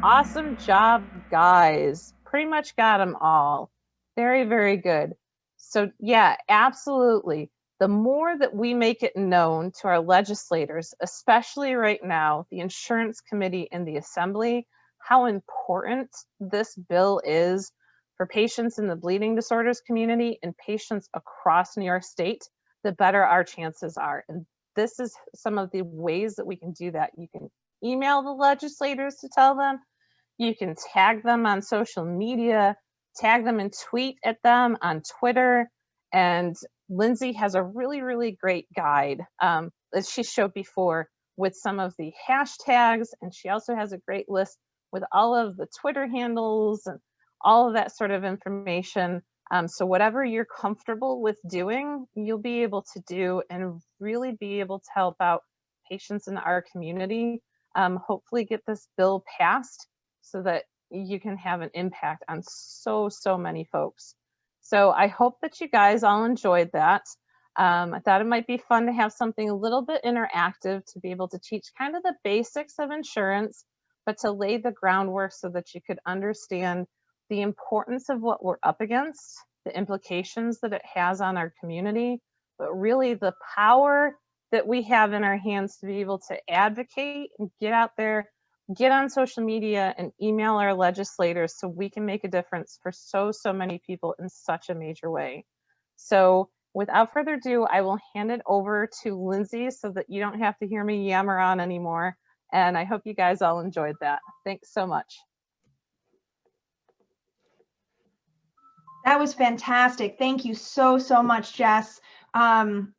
Speaker 4: Awesome job, guys. Pretty much got them all. Very, very good. So yeah, absolutely. The more that we make it known to our legislators, especially right now, the Insurance Committee in the Assembly, how important this bill is for patients in the bleeding disorders community and patients across New York State, the better our chances are. And this is some of the ways that we can do that. You can email the legislators to tell them, you can tag them on social media, tag them and tweet at them on Twitter. And Lindsay has a really, really great guide that she showed before with some of the hashtags. And she also has a great list with all of the Twitter handles and all of that sort of information. So whatever you're comfortable with doing, you'll be able to do and really be able to help out patients in our community. Hopefully get this bill passed so that you can have an impact on so many folks. So I hope that you guys all enjoyed that. I thought it might be fun to have something a little bit interactive to be able to teach kind of the basics of insurance, but to lay the groundwork so that you could understand the importance of what we're up against, the implications that it has on our community, but really the power that we have in our hands to be able to advocate and get out there, get on social media and email our legislators so we can make a difference for so many people in such a major way. So without further ado, I will hand it over to Lindsay so that you don't have to hear me yammer on anymore. And I hope you guys all enjoyed that. Thanks so much.
Speaker 1: That was fantastic. Thank you so much, Jess. And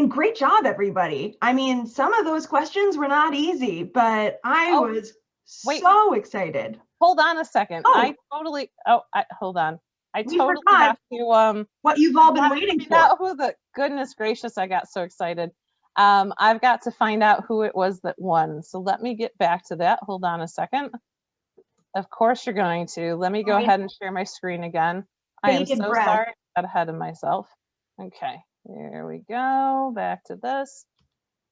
Speaker 1: great job, everybody. I mean, some of those questions were not easy, but I was so excited.
Speaker 4: Hold on a second.
Speaker 1: Oh.
Speaker 4: Hold on. I
Speaker 1: We
Speaker 4: totally
Speaker 1: forgot
Speaker 4: have to
Speaker 1: what you've all been waiting for.
Speaker 4: Who the goodness gracious, I got so excited. I've got to find out who it was that won. So let me get back to that. Hold on a second. Of course you're going to. Let me go ahead and share my screen again. I am so sorry, I got ahead of myself. Okay, here we go. Back to this.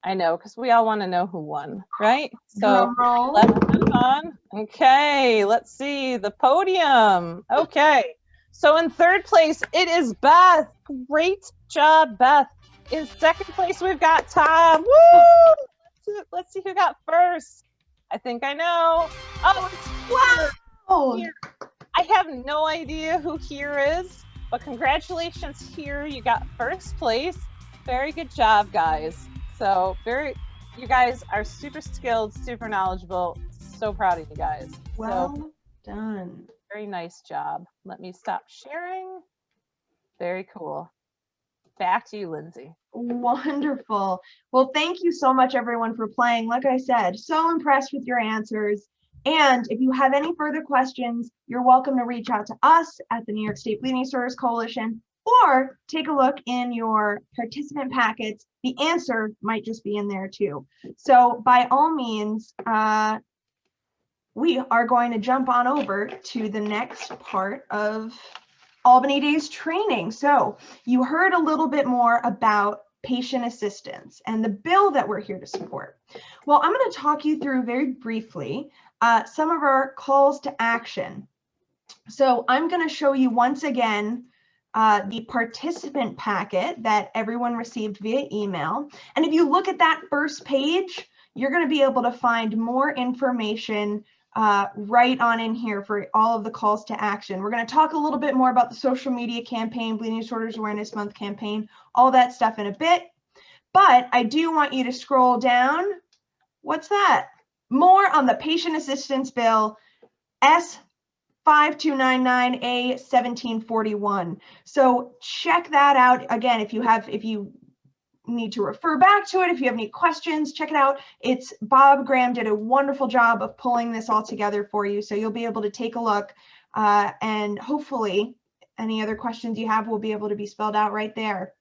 Speaker 4: I know, because we all want to know who won, right? So let's move on. Okay, let's see the podium. Okay, so in third place, it is Beth. Great job, Beth. In second place, we've got Tom. Woo! Let's see who got first. I think I know. Oh,
Speaker 1: wow!
Speaker 4: Here. I have no idea who here is, but congratulations here. You got first place. Very good job, guys. So you guys are super skilled, super knowledgeable. So proud of you guys.
Speaker 1: Well done.
Speaker 4: Very nice job. Let me stop sharing. Very cool. Back to you, Lindsay.
Speaker 1: Wonderful. Well, thank you so much, everyone, for playing. Like I said, so impressed with your answers. And if you have any further questions, you're welcome to reach out to us at the New York State Bleeding Disorders Coalition, or take a look in your participant packets. The answer might just be in there too. So by all means, we are going to jump on over to the next part of Albany Days training. So you heard a little bit more about patient assistance and the bill that we're here to support. Well, I'm going to talk you through very briefly some of our calls to action. So I'm going to show you once again the participant packet that everyone received via email. And if you look at that first page, you're going to be able to find more information right on in here for all of the calls to action. We're going to talk a little bit more about the social media campaign, Bleeding Disorders Awareness Month campaign, all that stuff in a bit. But I do want you to scroll down. What's that? More on the Patient Assistance Bill, S5299A1741. So check that out. Again, if you need to refer back to it, if you have any questions, check it out. It's Bob Graham did a wonderful job of pulling this all together for you. So you'll be able to take a look and hopefully any other questions you have will be able to be spelled out right there.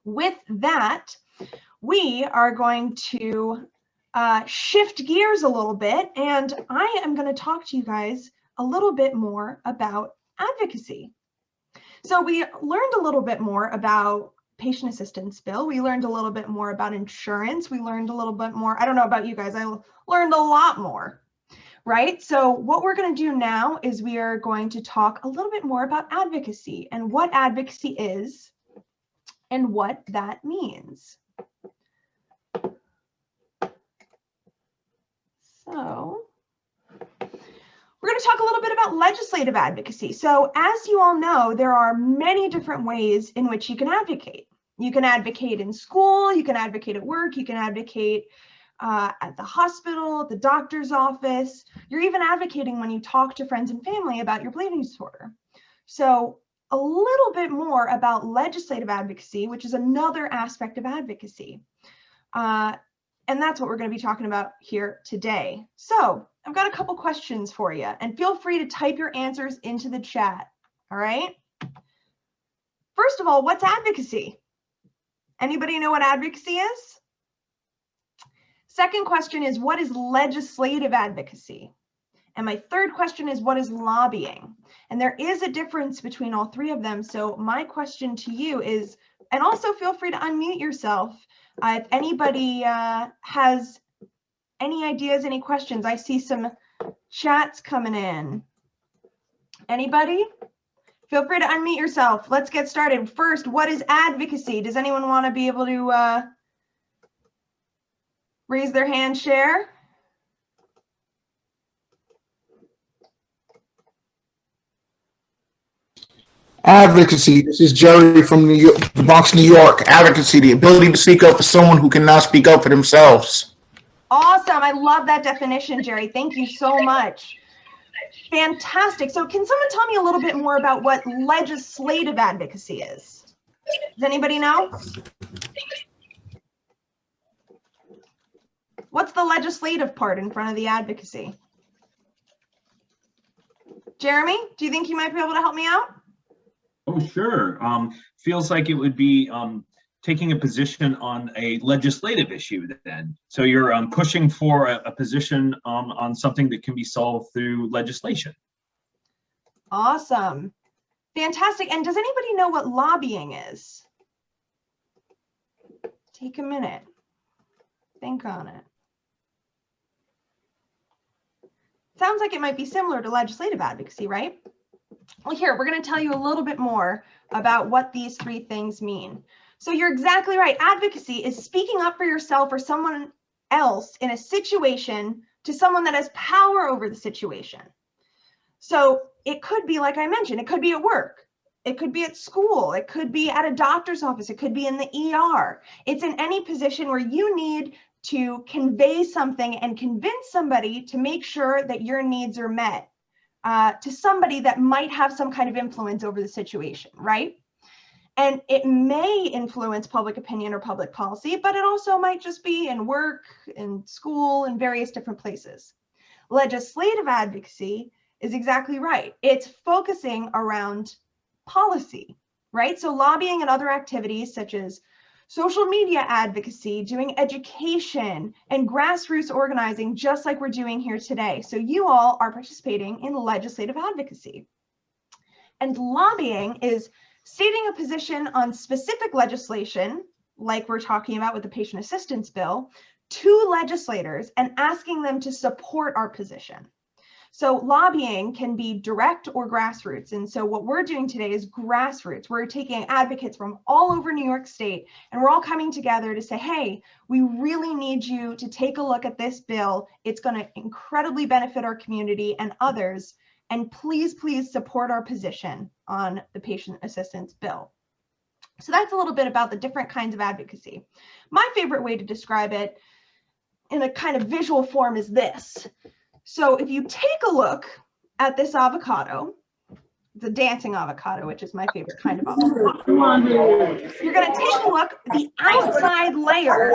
Speaker 1: With that, we are going to shift gears a little bit, and I am going to talk to you guys a little bit more about advocacy. So we learned a little bit more about patient assistance bill. We learned a little bit more about insurance. We learned a little bit more. I don't know about you guys. I learned a lot more, right? So what we're going to do now is we are going to talk a little bit more about advocacy and what advocacy is and what that means. So we're going to talk a little bit about legislative advocacy. So as you all know, there are many different ways in which you can advocate. You can advocate in school, you can advocate at work, you can advocate at the hospital, at the doctor's office. You're even advocating when you talk to friends and family about your bleeding disorder. So a little bit more about legislative advocacy, which is another aspect of advocacy. And that's what we're going to be talking about here today. So I've got a couple questions for you, and feel free to type your answers into the chat. All right. First of all, what's advocacy? Anybody know what advocacy is? Second question is, what is legislative advocacy? And my third question is, what is lobbying? And there is a difference between all three of them. So my question to you is, and also feel free to unmute yourself if anybody has any ideas, any questions. I see some chats coming in. Anybody? Feel free to unmute yourself. Let's get started. First, what is advocacy? Does anyone want to be able to raise their hand, share?
Speaker 6: Advocacy. This is Jerry from New York, the Bronx, New York. Advocacy, the ability to speak up for someone who cannot speak up for themselves.
Speaker 1: Awesome. I love that definition, Jerry. Thank you so much. Fantastic. So can someone tell me a little bit more about what legislative advocacy is? Does anybody know? What's the legislative part in front of the advocacy? Jeremy, do you think you might be able to help me out?
Speaker 7: Oh, sure. Feels like it would be taking a position on a legislative issue then. So you're pushing for a position on something that can be solved through legislation.
Speaker 1: Awesome. Fantastic. And does anybody know what lobbying is? Take a minute. Think on it. Sounds like it might be similar to legislative advocacy, right? Well, here, we're going to tell you a little bit more about what these three things mean. So you're exactly right. Advocacy is speaking up for yourself or someone else in a situation to someone that has power over the situation. So it could be, like I mentioned, it could be at work. It could be at school. It could be at a doctor's office. It could be in the ER. It's in any position where you need to convey something and convince somebody to make sure that your needs are met to somebody that might have some kind of influence over the situation, right? And it may influence public opinion or public policy, but it also might just be in work, in school, in various different places. Legislative advocacy is exactly right. It's focusing around policy, right? So lobbying and other activities such as social media advocacy, doing education and grassroots organizing, just like we're doing here today. So you all are participating in legislative advocacy. And lobbying is stating a position on specific legislation, like we're talking about with the patient assistance bill, to legislators and asking them to support our position. So lobbying can be direct or grassroots. And so what we're doing today is grassroots. We're taking advocates from all over New York State, and we're all coming together to say, hey, we really need you to take a look at this bill. It's going to incredibly benefit our community and others. And please, please support our position on the patient assistance bill. So that's a little bit about the different kinds of advocacy. My favorite way to describe it in a kind of visual form is this. So if you take a look at this avocado, the dancing avocado, which is my favorite kind of avocado, you're going to take a look. The outside layer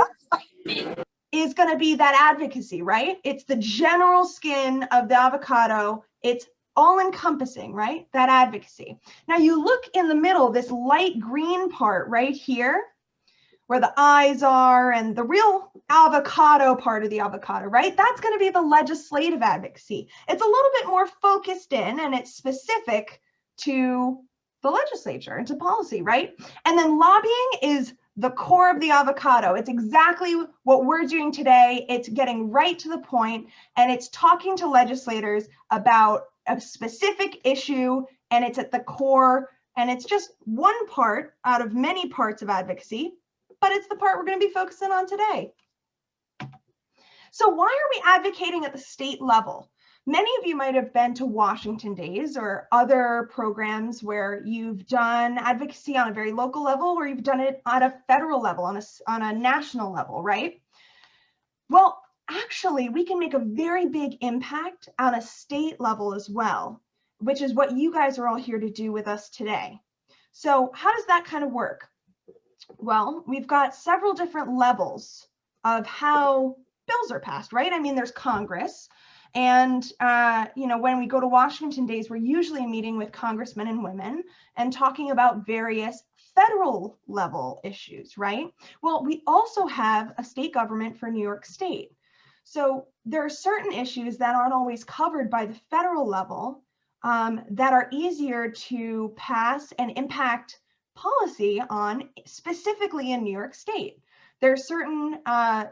Speaker 1: is going to be that advocacy, right? It's the general skin of the avocado. It's all encompassing, right? That advocacy. Now you look in the middle, this light green part right here, where the eyes are and the real avocado part of the avocado, right? That's going to be the legislative advocacy. It's a little bit more focused in and it's specific to the legislature and to policy, right? And then lobbying is the core of the avocado. It's exactly what we're doing today. It's getting right to the point and it's talking to legislators about a specific issue, and it's at the core, and it's just one part out of many parts of advocacy, but it's the part we're going to be focusing on today. So why are we advocating at the state level? Many of you might have been to Washington Days or other programs where you've done advocacy on a very local level, or you've done it at a federal level, on a national level, right? Well, actually, we can make a very big impact on a state level as well, which is what you guys are all here to do with us today. So how does that kind of work? Well, we've got several different levels of how bills are passed, right? I mean, there's Congress. And, you know, when we go to Washington Days, we're usually meeting with congressmen and women and talking about various federal level issues, right? Well, we also have a state government for New York State. So there are certain issues that aren't always covered by the federal level that are easier to pass and impact policy on, specifically in New York State. There are certain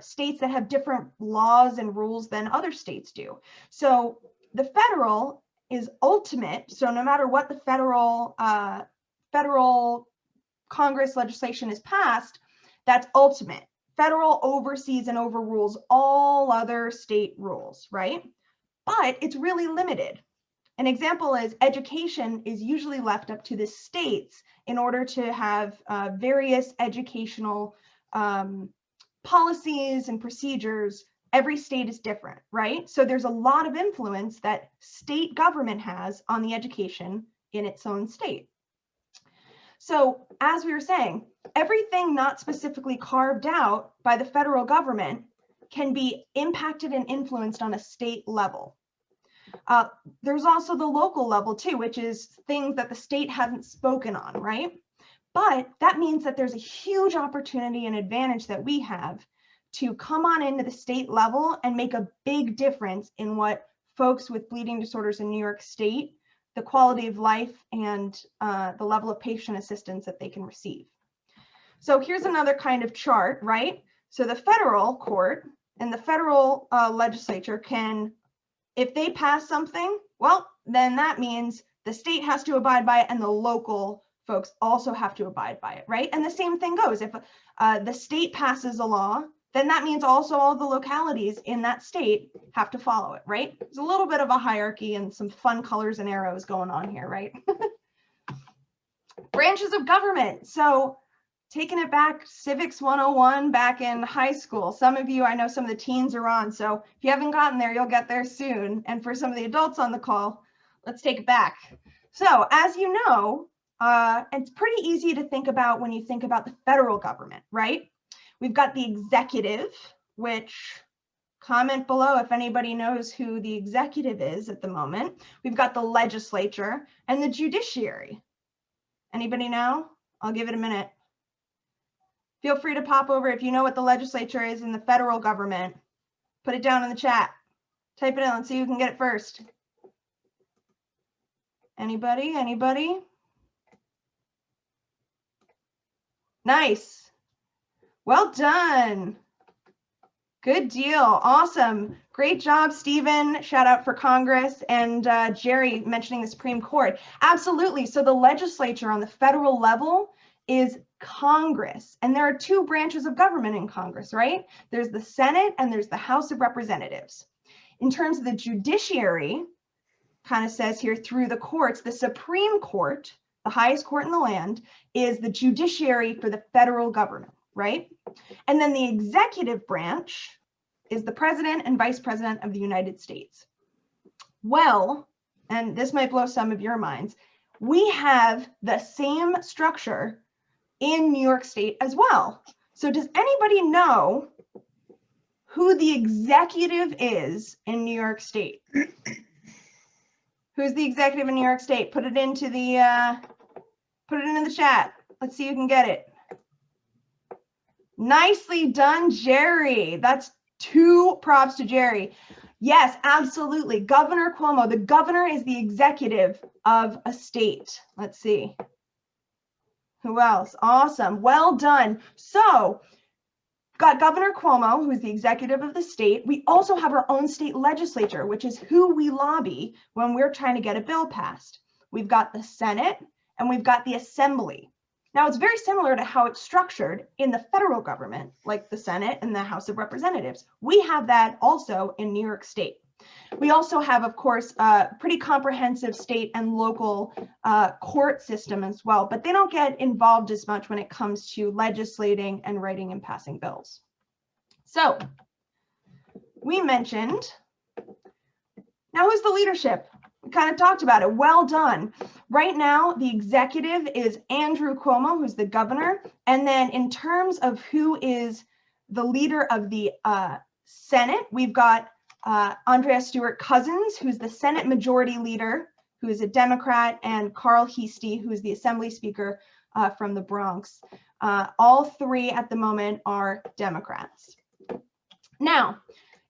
Speaker 1: states that have different laws and rules than other states do. So the federal is ultimate. So no matter what the federal Congress legislation is passed, that's ultimate. Federal oversees and overrules all other state rules, right? But it's really limited. An example is education is usually left up to the states in order to have various educational policies and procedures. Every state is different, right? So there's a lot of influence that state government has on the education in its own state. So as we were saying, everything not specifically carved out by the federal government can be impacted and influenced on a state level. There's also the local level too, which is things that the state hasn't spoken on, right? But that means that there's a huge opportunity and advantage that we have to come on into the state level and make a big difference in what folks with bleeding disorders in New York State, the quality of life and the level of patient assistance that they can receive. So here's another kind of chart, right? So the federal court and the federal legislature can, if they pass something, well, then that means the state has to abide by it and the local folks also have to abide by it, right? And the same thing goes. If the state passes a law, then that means also all the localities in that state have to follow it, right? There's a little bit of a hierarchy and some fun colors and arrows going on here, right? Branches of government. So taking it back, Civics 101 back in high school. Some of you, I know some of the teens are on, so if you haven't gotten there, you'll get there soon. And for some of the adults on the call, let's take it back. So as you know, it's pretty easy to think about when you think about the federal government, right? We've got the executive, which, comment below if anybody knows who the executive is at the moment. We've got the legislature and the judiciary. Anybody know? I'll give it a minute. Feel free to pop over if you know what the legislature is in the federal government. Put it down in the chat. Type it in. Let's see who can get it first. Anybody? Anybody? Nice. Well done. Good deal. Awesome. Great job, Stephen. Shout out for Congress, and Jerry mentioning the Supreme Court. Absolutely. So the legislature on the federal level is Congress, and there are two branches of government in Congress, right? There's the Senate and there's the House of Representatives. In terms of the judiciary, kind of says here through the courts, the Supreme Court, the highest court in the land, is the judiciary for the federal government, right? And then the executive branch is the president and vice president of the United States. Well, and this might blow some of your minds, we have the same structure in New York State as well. So does anybody know who the executive is in New York State? Who's the executive in New York State? Put it into the chat. Let's see who can get it. Nicely done, Jerry. That's 2 props to Jerry. Yes, absolutely. Governor Cuomo. The governor is the executive of a state. Let's see. Who else? Awesome. Well done. So, got Governor Cuomo, who's the executive of the state. We also have our own state legislature, which is who we lobby when we're trying to get a bill passed. We've got the Senate and we've got the Assembly. Now, it's very similar to how it's structured in the federal government, like the Senate and the House of Representatives. We have that also in New York State. We also have, of course, a pretty comprehensive state and local court system as well, but they don't get involved as much when it comes to legislating and writing and passing bills. So we mentioned, now who's the leadership? We kind of talked about it. Well done. Right now, the executive is Andrew Cuomo, who's the governor. And then in terms of who is the leader of the Senate, we've got Andrea Stewart Cousins, who's the Senate Majority Leader, who is a Democrat, and Carl Heastie, who is the Assembly Speaker from the Bronx. All 3 at the moment are Democrats. Now,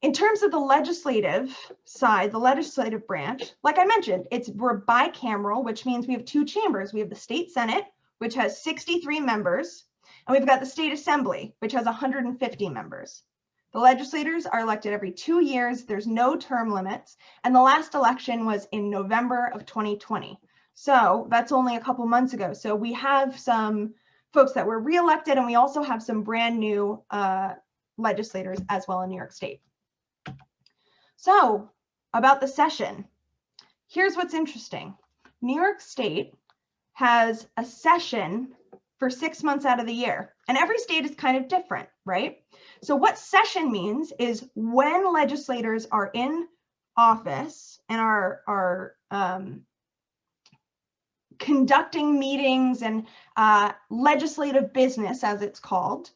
Speaker 1: in terms of the legislative side, the legislative branch, like I mentioned, we're bicameral, which means we have 2 chambers. We have the State Senate, which has 63 members, and we've got the State Assembly, which has 150 members. The legislators are elected every 2 years. There's no term limits. And the last election was in November of 2020. So that's only a couple months ago. So we have some folks that were reelected, and we also have some brand new legislators as well in New York State. So about the session, here's what's interesting. New York State has a session for 6 months out of the year, and every state is kind of different, right? So what session means is when legislators are in office and are conducting meetings and legislative business, as it's called.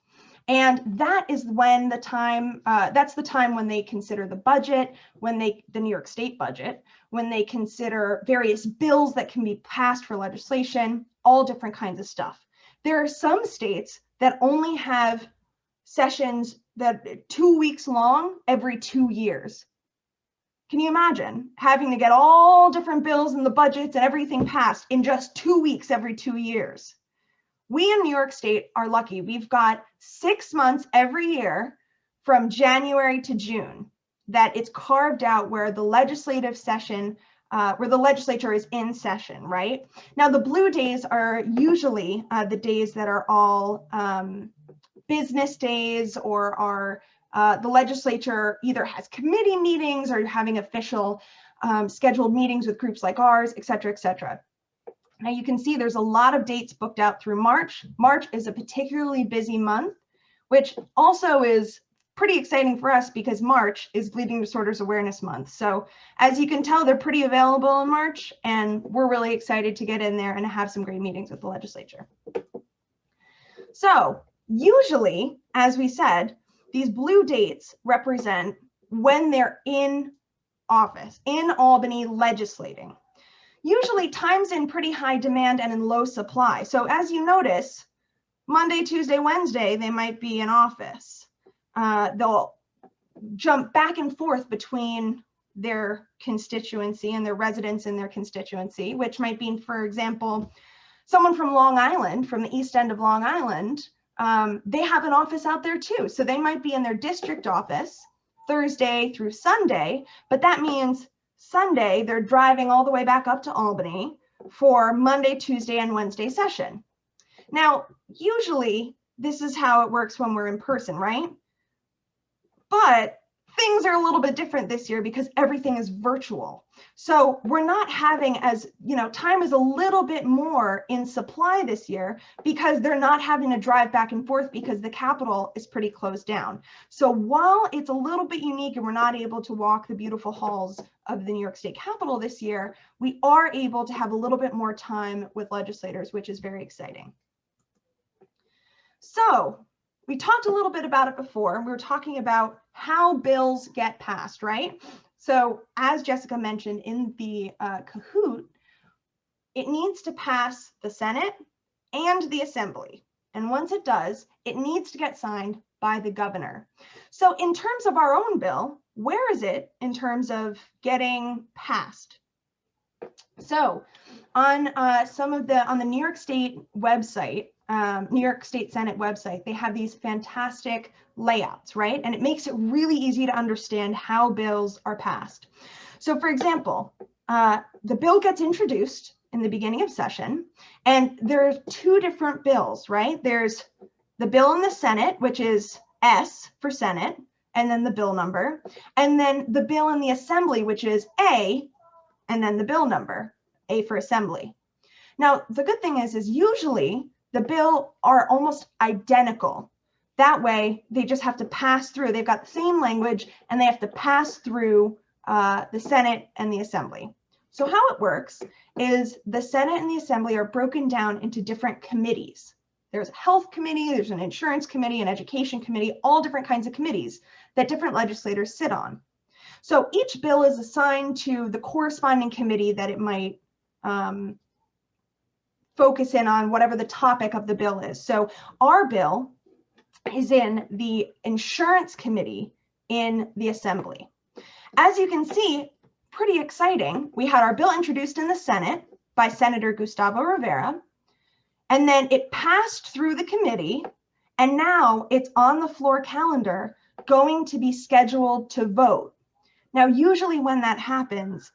Speaker 1: And that is when that's the time when they consider the budget, the New York State budget, when they consider various bills that can be passed for legislation, all different kinds of stuff. There are some states that only have sessions that 2 weeks long every 2 years. Can you imagine having to get all different bills and the budgets and everything passed in just 2 weeks every 2 years? We in New York State are lucky. We've got 6 months every year from January to June that it's carved out where the legislative session, where the legislature is in session, right? Now, the blue days are usually the days that are all business days, or are the legislature either has committee meetings or having official scheduled meetings with groups like ours, et cetera, et cetera. Now you can see there's a lot of dates booked out through March. March is a particularly busy month, which also is pretty exciting for us because March is Bleeding Disorders Awareness Month. So as you can tell, they're pretty available in March, and we're really excited to get in there and have some great meetings with the legislature. So usually, as we said, these blue dates represent when they're in office, in Albany legislating. Usually time's in pretty high demand and in low supply. So as you notice, Monday, Tuesday, Wednesday, they might be in office. They'll jump back and forth between their constituency and their residents in their constituency, which might be, for example, someone from Long Island, from the East End of Long Island, they have an office out there too. So they might be in their district office Thursday through Sunday, but that means Sunday they're driving all the way back up to Albany for Monday, Tuesday, and Wednesday session. Now, usually this is how it works when we're in person, right? But things are a little bit different this year because everything is virtual. So we're not having as, time is a little bit more in supply this year because they're not having to drive back and forth because the Capitol is pretty closed down. So while it's a little bit unique and we're not able to walk the beautiful halls of the New York State Capitol this year, we are able to have a little bit more time with legislators, which is very exciting. So we talked a little bit about it before. We were talking about how bills get passed, right? So as Jessica mentioned in the Kahoot, it needs to pass the Senate and the Assembly. And once it does, it needs to get signed by the governor. So in terms of our own bill, where is it in terms of getting passed? So on the New York State website, New York State Senate website, they have these fantastic layouts, right? And it makes it really easy to understand how bills are passed. So for example, the bill gets introduced in the beginning of session, and there are two different bills, right? There's the bill in the Senate, which is S for Senate, and then the bill number, and then the bill in the Assembly, which is A, and then the bill number, A for Assembly. Now, the good thing is usually the bill are almost identical. That way, they just have to pass through. They've got the same language, and they have to pass through the Senate and the Assembly. So how it works is the Senate and the Assembly are broken down into different committees. There's a health committee, there's an insurance committee, an education committee, all different kinds of committees that different legislators sit on. So each bill is assigned to the corresponding committee that it might focus in on, whatever the topic of the bill is. So our bill is in the insurance committee in the Assembly. As you can see, pretty exciting. We had our bill introduced in the Senate by Senator Gustavo Rivera, and then it passed through the committee, and now it's on the floor calendar going to be scheduled to vote. Now, usually when that happens,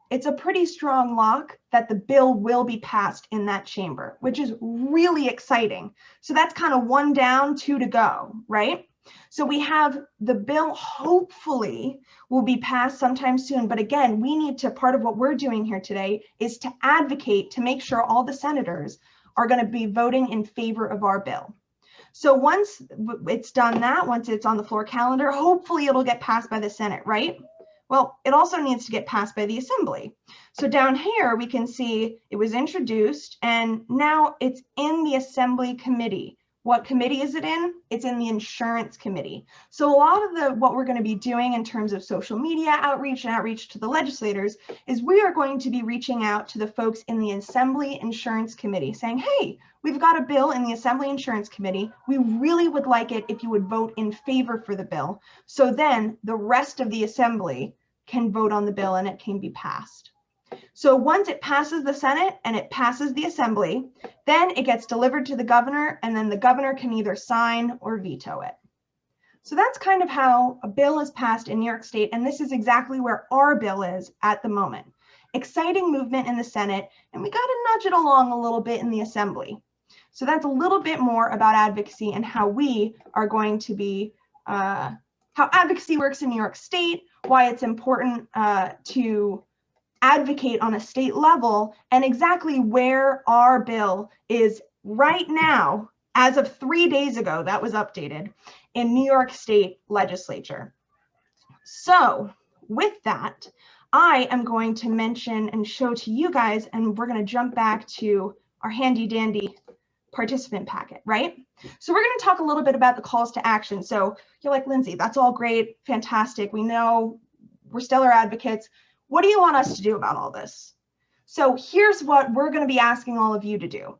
Speaker 1: it's a pretty strong lock that the bill will be passed in that chamber, which is really exciting. So that's kind of 1 down, 2 to go, right? So we have the bill hopefully will be passed sometime soon. But again, we need to, part of what we're doing here today is to advocate to make sure all the senators are going to be voting in favor of our bill. So once it's done that, once it's on the floor calendar, hopefully it'll get passed by the Senate, right? Well, it also needs to get passed by the Assembly. So down here, we can see it was introduced and now it's in the Assembly committee. What committee is it in? It's in the Insurance Committee. So a lot of what we're going to be doing in terms of social media outreach and outreach to the legislators is we are going to be reaching out to the folks in the Assembly Insurance Committee saying, hey, we've got a bill in the Assembly Insurance Committee. We really would like it if you would vote in favor for the bill. So then the rest of the Assembly can vote on the bill and it can be passed. So once it passes the Senate and it passes the Assembly, then it gets delivered to the governor, and then the governor can either sign or veto it. So that's kind of how a bill is passed in New York State, and this is exactly where our bill is at the moment. Exciting movement in the Senate, and we got to nudge it along a little bit in the Assembly. So that's a little bit more about advocacy and how we are going to be, how advocacy works in New York State, why it's important to advocate on a state level, and exactly where our bill is right now, as of 3 days ago, that was updated in New York State Legislature. So with that, I am going to mention and show to you guys, and we're going to jump back to our handy dandy participant packet, right? So we're going to talk a little bit about the calls to action. So you're like, Lindsay, that's all great, fantastic. We know we're stellar advocates. What do you want us to do about all this? So here's what we're going to be asking all of you to do.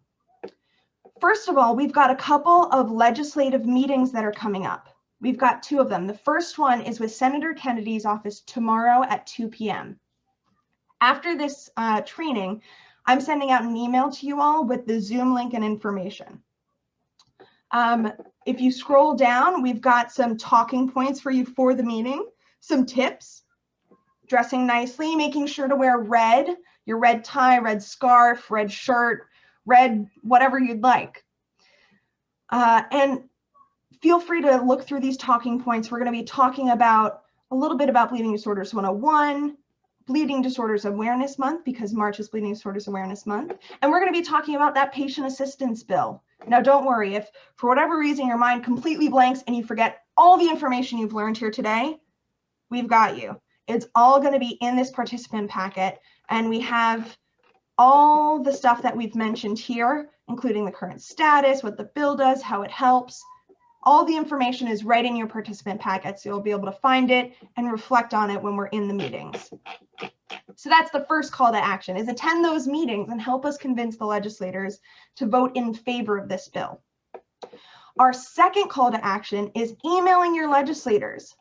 Speaker 1: First of all, we've got a couple of legislative meetings that are coming up. We've got 2 of them. The first one is with Senator Kennedy's office tomorrow at 2 p.m. After this training, I'm sending out an email to you all with the Zoom link and information. If you scroll down, we've got some talking points for you for the meeting, some tips, dressing nicely, making sure to wear red, your red tie, red scarf, red shirt, red, whatever you'd like. And feel free to look through these talking points. We're going to be talking about a little bit about Bleeding Disorders 101, Bleeding Disorders Awareness Month, because March is Bleeding Disorders Awareness Month. And we're going to be talking about that patient assistance bill. Now, don't worry, if for whatever reason your mind completely blanks and you forget all the information you've learned here today, we've got you. It's all going to be in this participant packet. And we have all the stuff that we've mentioned here, including the current status, what the bill does, how it helps. All the information is right in your participant packet, so you'll be able to find it and reflect on it when we're in the meetings. So that's the first call to action, is attend those meetings and help us convince the legislators to vote in favor of this bill. Our second call to action is emailing your legislators.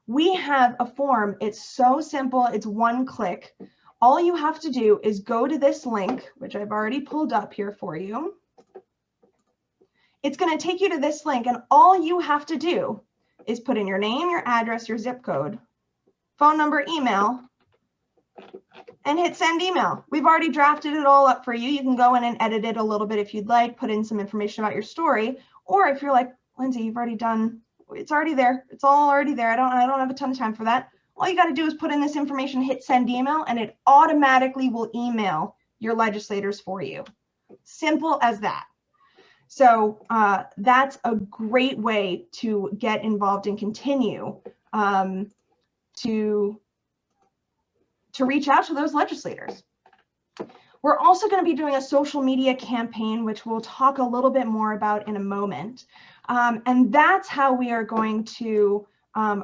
Speaker 1: We have a form. It's so simple. It's one click. All you have to do is go to this link, which I've already pulled up here for you. It's going to take you to this link, and all you have to do is put in your name, your address, your zip code, phone number, email, and hit send email. We've already drafted it all up for you. You can go in and edit it a little bit if you'd like, put in some information about your story, or if you're like, Lindsay, you've already done, it's already there. It's all already there. I don't have a ton of time for that. All you got to do is put in this information, hit send email, and it automatically will email your legislators for you. Simple as that. So that's a great way to get involved and continue to reach out to those legislators. We're also going to be doing a social media campaign, which we'll talk a little bit more about in a moment. And that's how we are going to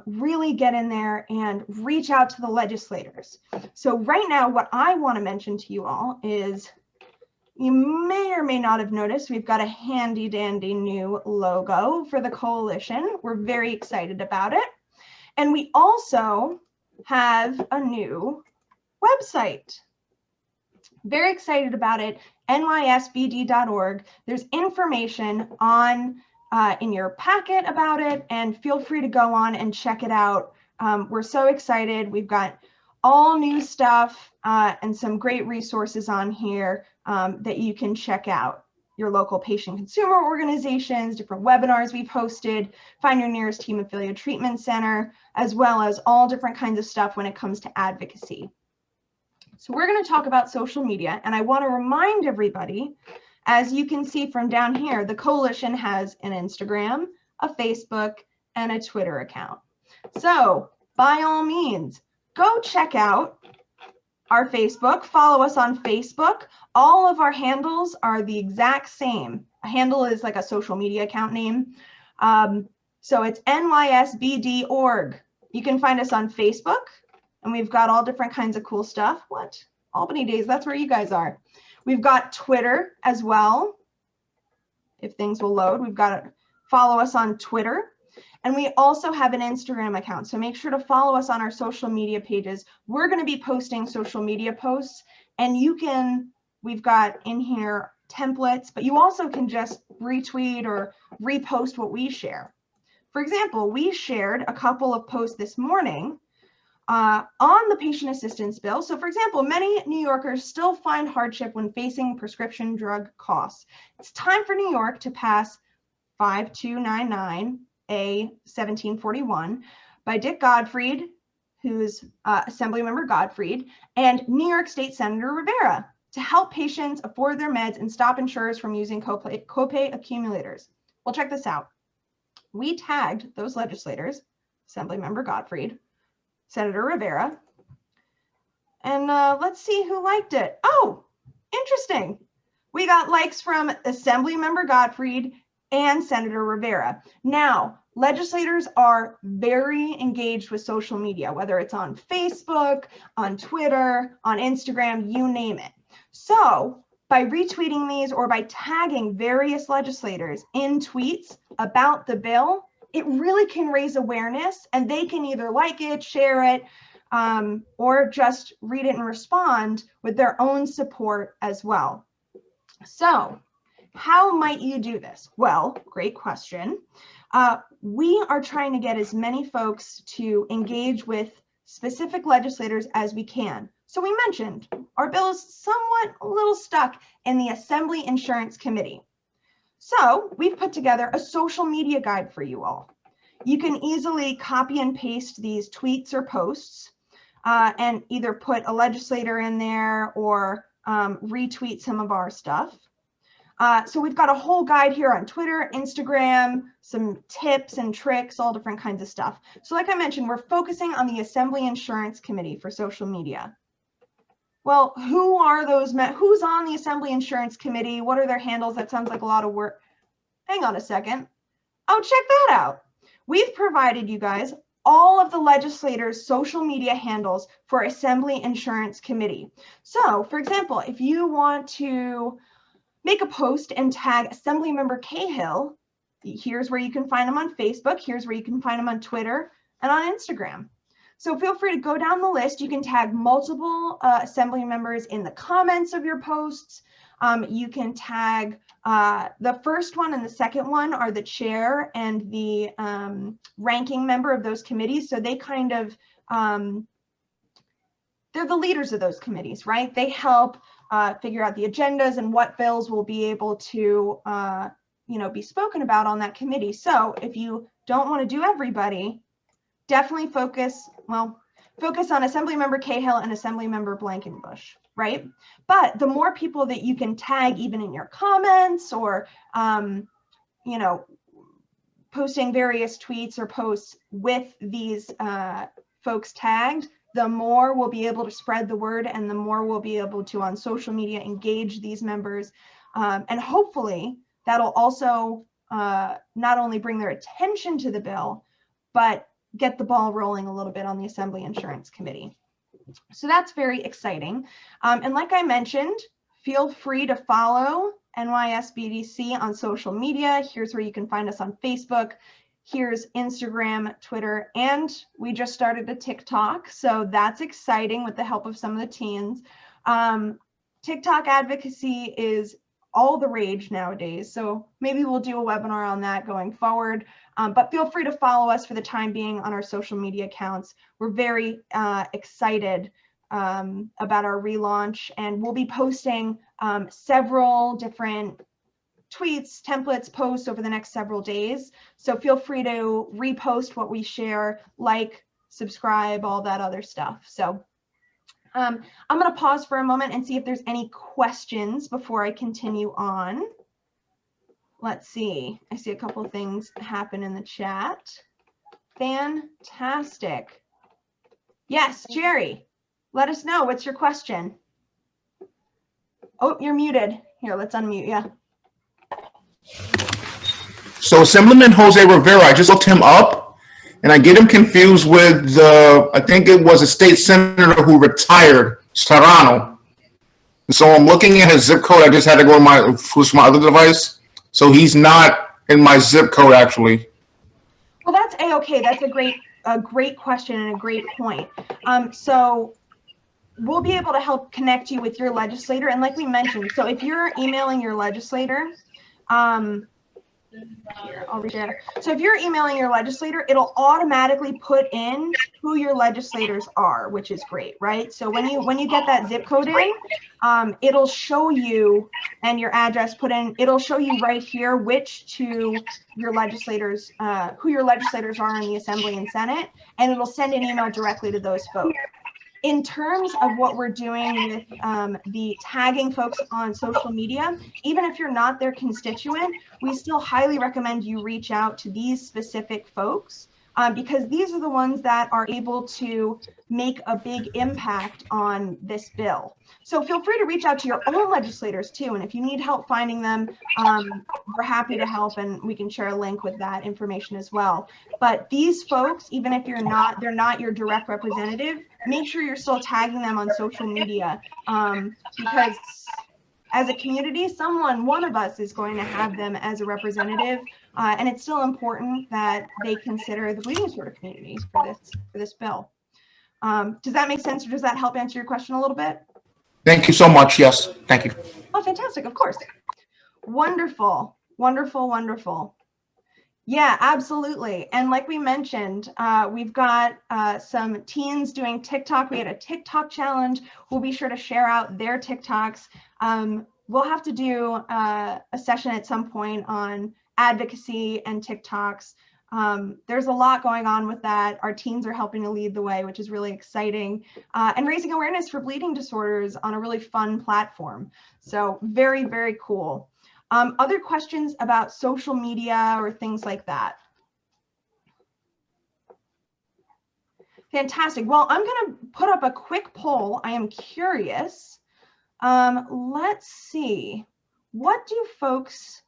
Speaker 1: really get in there and reach out to the legislators. So right now, what I want to mention to you all is, you may or may not have noticed, we've got a handy dandy new logo for the coalition. We're very excited about it. And we also have a new website. Very excited about it, nysbd.org. There's information on in your packet about it, and feel free to go on and check it out. We're so excited. We've got all new stuff and some great resources on here that you can check out. Your local patient consumer organizations, different webinars we've hosted, find your nearest hemophilia treatment center, as well as all different kinds of stuff when it comes to advocacy. So we're going to talk about social media, and I want to remind everybody, as you can see from down here, the coalition has an Instagram, a Facebook, and a Twitter account. So by all means, go check out our Facebook, follow us on Facebook. All of our handles are the exact same. A handle is like a social media account name. So it's NYSBD.org. You can find us on Facebook, and we've got all different kinds of cool stuff. What? Albany Days, that's where you guys are. We've got Twitter as well. If things will load, we've got to follow us on Twitter. And we also have an Instagram account, so make sure to follow us on our social media pages. We're going to be posting social media posts, and you can, we've got in here templates, but you also can just retweet or repost what we share. For example, we shared a couple of posts this morning on the patient assistance bill. So for example, many New Yorkers still find hardship when facing prescription drug costs. It's time for New York to pass 5299 A1741 by Dick Gottfried, who's Assemblymember Gottfried, and New York State Senator Rivera, to help patients afford their meds and stop insurers from using copay accumulators. Well, check this out. We tagged those legislators, Assemblymember Gottfried, Senator Rivera, and let's see who liked it. Oh, interesting. We got likes from Assemblymember Gottfried and Senator Rivera. Now, legislators are very engaged with social media, whether it's on Facebook, on Twitter, on Instagram, you name it. So by retweeting these or by tagging various legislators in tweets about the bill, it really can raise awareness, and they can either like it, share it, or just read it and respond with their own support as well. So how might you do this? Well, great question. We are trying to get as many folks to engage with specific legislators as we can. So we mentioned our bill is somewhat a little stuck in the Assembly Insurance Committee. So we've put together a social media guide for you all. You can easily copy and paste these tweets or posts and either put a legislator in there or retweet some of our stuff. So we've got a whole guide here on Twitter, Instagram, some tips and tricks, all different kinds of stuff. So like I mentioned, we're focusing on the Assembly Insurance Committee for social media. Well, who are those who's on the Assembly Insurance Committee? What are their handles? That sounds like a lot of work. Hang on a second. Oh, check that out. We've provided you guys all of the legislators' social media handles for Assembly Insurance Committee. So, for example, if you want to make a post and tag Assemblymember Cahill, here's where you can find them on Facebook, here's where you can find them on Twitter and on Instagram. So feel free to go down the list. You can tag multiple Assembly members in the comments of your posts. You can tag the first one and the second one are the chair and the ranking member of those committees. So they kind of, they're the leaders of those committees, right? They help figure out the agendas and what bills will be able to, be spoken about on that committee. So if you don't want to do everybody, definitely focus on Assemblymember Cahill and Assemblymember Blankenbush, right? But the more people that you can tag, even in your comments or, posting various tweets or posts with these folks tagged, the more we'll be able to spread the word and the more we'll be able to on social media engage these members. And hopefully that'll also not only bring their attention to the bill, but get the ball rolling a little bit on the Assembly Insurance Committee. So that's very exciting. And like I mentioned, feel free to follow NYSBDC on social media. Here's where you can find us on Facebook. Here's Instagram, Twitter, and we just started a TikTok. So that's exciting with the help of some of the teens. TikTok advocacy is all the rage nowadays. So maybe we'll do a webinar on that going forward. But feel free to follow us for the time being on our social media accounts. We're very excited about our relaunch, and we'll be posting several different tweets, templates, posts over the next several days. So feel free to repost what we share, like, subscribe, all that other stuff. So I'm going to pause for a moment and see if there's any questions before I continue on. Let's see. I see a couple of things happen in the chat. Fantastic. Yes, Jerry, let us know. What's your question? Oh, you're muted. Here, let's unmute you.
Speaker 6: So Assemblyman Jose Rivera, I just looked him up, and I get him confused with the, I think it was a state senator who retired, Serrano. So I'm looking at his zip code. I just had to go to my other device. So he's not in my zip code, actually.
Speaker 1: Well, that's A-okay. That's a great question and a great point. So we'll be able to help connect you with your legislator. And like we mentioned, so if you're emailing your legislator, here, I'll reshare. So if you're emailing your legislator, it'll automatically put in who your legislators are, which is great, right? So when you get that zip code in, it'll show you, and your address put in, it'll show you right here which to your legislators, who your legislators are in the Assembly and Senate, and it'll send an email directly to those folks. In terms of what we're doing with the tagging folks on social media, even if you're not their constituent, we still highly recommend you reach out to these specific folks because these are the ones that are able to make a big impact on this bill. So feel free to reach out to your own legislators too. And if you need help finding them, we're happy to help, and we can share a link with that information as well. But these folks, even if they're not your direct representative, make sure you're still tagging them on social media because as a community, one of us is going to have them as a representative, and it's still important that they consider the Williamsburg community for this bill. Does that make sense, or does that help answer your question a little bit?
Speaker 6: Thank you so much. Yes, thank you.
Speaker 1: Oh, fantastic, of course. Wonderful, wonderful, wonderful. Yeah, absolutely. And like we mentioned, we've got some teens doing TikTok. We had a TikTok challenge. We'll be sure to share out their TikToks. We'll have to do a session at some point on advocacy and TikToks. There's a lot going on with that. Our teens are helping to lead the way, which is really exciting, and raising awareness for bleeding disorders on a really fun platform. So very, very cool. Other questions about social media or things like that? Fantastic. Well, I'm going to put up a quick poll. I am curious. Let's see. What do folks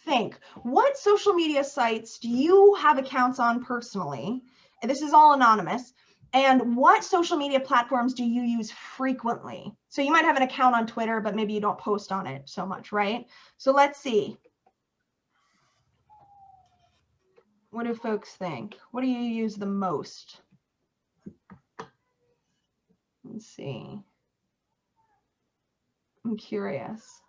Speaker 1: think? What social media sites do you have accounts on personally? And this is all anonymous. And what social media platforms do you use frequently? So you might have an account on Twitter, but maybe you don't post on it so much, right? So let's see. What do folks think? What do you use the most? Let's see. I'm curious.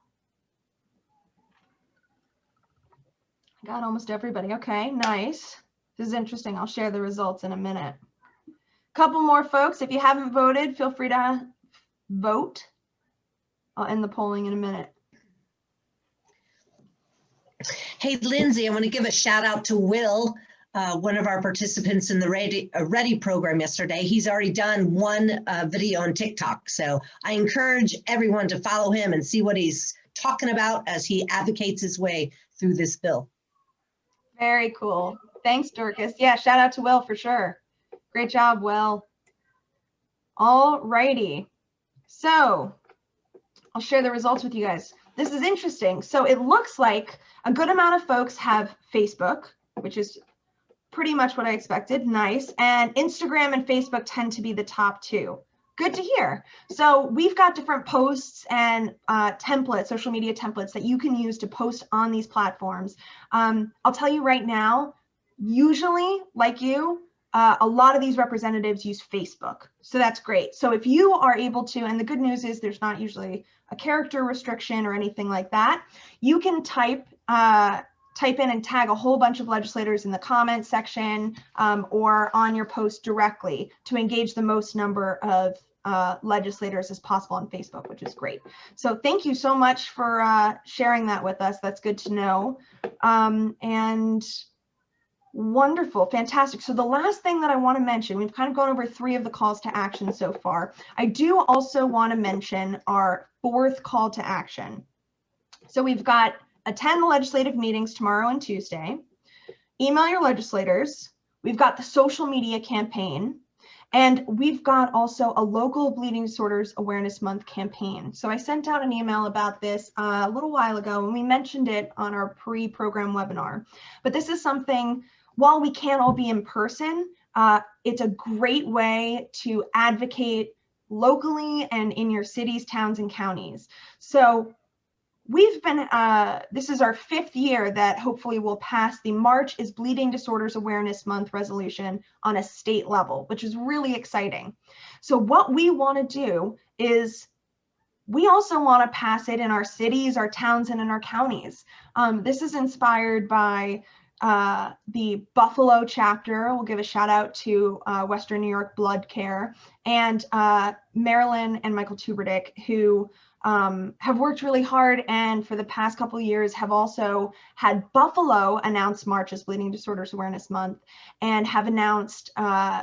Speaker 1: I got almost everybody. Okay, nice. This is interesting. I'll share the results in a minute. Couple more folks. If you haven't voted, feel free to vote. I'll end the polling in a minute.
Speaker 2: Hey, Lindsay, I want to give a shout out to Will, one of our participants in the Ready program yesterday. He's already done one video on TikTok. So I encourage everyone to follow him and see what he's talking about as he advocates his way through this bill.
Speaker 1: Very cool. Thanks, Dorcas. Yeah, shout out to Will for sure. Great job, Will. All righty. So I'll share the results with you guys. This is interesting. So it looks like a good amount of folks have Facebook, which is pretty much what I expected. Nice. And Instagram and Facebook tend to be the top two. Good to hear. So we've got different posts and templates, social media templates that you can use to post on these platforms. I'll tell you right now, usually, like you, a lot of these representatives use Facebook. So that's great. So if you are able to, and the good news is there's not usually a character restriction or anything like that, you can type in and tag a whole bunch of legislators in the comments section or on your post directly to engage the most number of legislators as possible on Facebook, which is great. So thank you so much for sharing that with us. That's good to know. And wonderful, fantastic. So the last thing that I want to mention, we've kind of gone over 3 of the calls to action so far. I do also want to mention our 4th call to action. So we've got attend the legislative meetings tomorrow and Tuesday, email your legislators, we've got the social media campaign, and we've got also a local bleeding disorders awareness month campaign. So I sent out an email about this a little while ago and we mentioned it on our pre-program webinar, but this is something, while we can't all be in person, it's a great way to advocate locally and in your cities, towns, and counties. So we've been, this is our 5th year that hopefully we'll pass the March is Bleeding Disorders Awareness Month resolution on a state level, which is really exciting. So what we want to do is we also want to pass it in our cities, our towns, and in our counties. This is inspired by the Buffalo chapter. We'll give a shout out to Western New York Blood Care and Marilyn and Michael Tuberdick, who have worked really hard and for the past couple of years have also had Buffalo announce March as Bleeding Disorders Awareness Month and have announced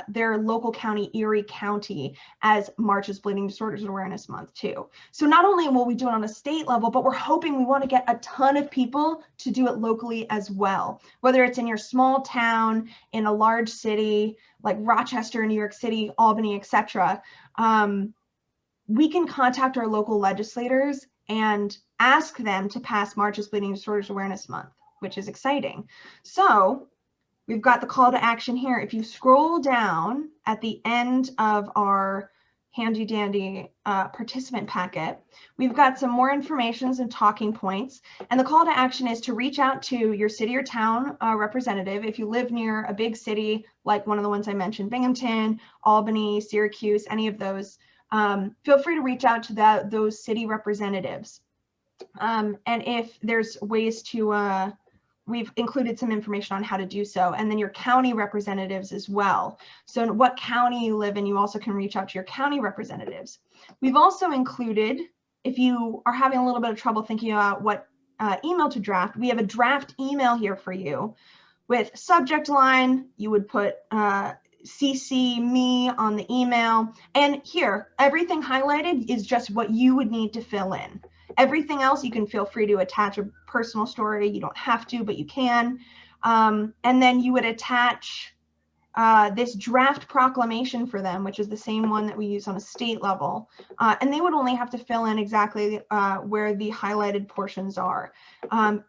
Speaker 1: their local county, Erie County, as March as Bleeding Disorders Awareness Month too. So not only will we do it on a state level, but we're hoping we want to get a ton of people to do it locally as well, whether it's in your small town, in a large city like Rochester, New York City, Albany, etc. We can contact our local legislators and ask them to pass March as Bleeding Disorders Awareness Month, which is exciting. So we've got the call to action here. If you scroll down at the end of our handy dandy participant packet, we've got some more information and talking points. And the call to action is to reach out to your city or town representative. If you live near a big city, like one of the ones I mentioned, Binghamton, Albany, Syracuse, any of those, feel free to reach out to those city representatives And if there's ways to, we've included some information on how to do so, and then your county representatives as well. So in what county you live in, you also can reach out to your county representatives. We've also included, if you are having a little bit of trouble thinking about what email to draft, we have a draft email here for you with subject line. You would put CC me on the email, and here, everything highlighted is just what you would need to fill in. Everything else, you can feel free to attach a personal story. You don't have to, but you can. And then you would attach this draft proclamation for them, which is the same one that we use on a state level. And they would only have to fill in exactly where the highlighted portions are.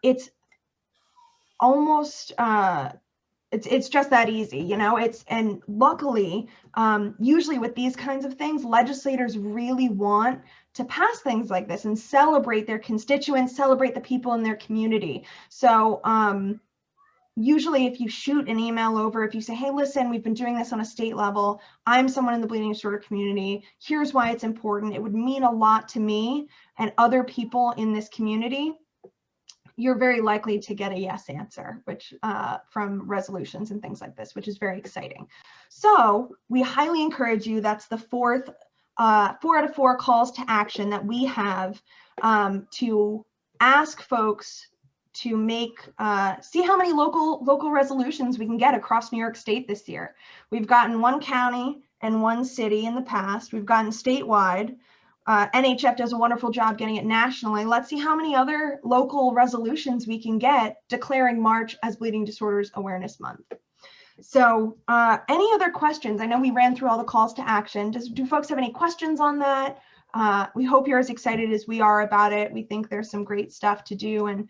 Speaker 1: It's almost, it's just that easy, you know. And luckily, usually with these kinds of things, legislators really want to pass things like this and celebrate their constituents, celebrate the people in their community. So usually if you shoot an email over, if you say, hey, listen, we've been doing this on a state level, I'm someone in the bleeding disorder community, here's why it's important, it would mean a lot to me and other people in this community, you're very likely to get a yes answer, which from resolutions and things like this, which is very exciting. So we highly encourage you, that's the 4 out of 4 calls to action that we have to ask folks to make, see how many local resolutions we can get across New York State this year. We've gotten 1 county and 1 city in the past. We've gotten statewide. NHF does a wonderful job getting it nationally. Let's see how many other local resolutions we can get declaring March as Bleeding Disorders Awareness Month. So any other questions? I know we ran through all the calls to action. Do folks have any questions on that? We hope you're as excited as we are about it. We think there's some great stuff to do, and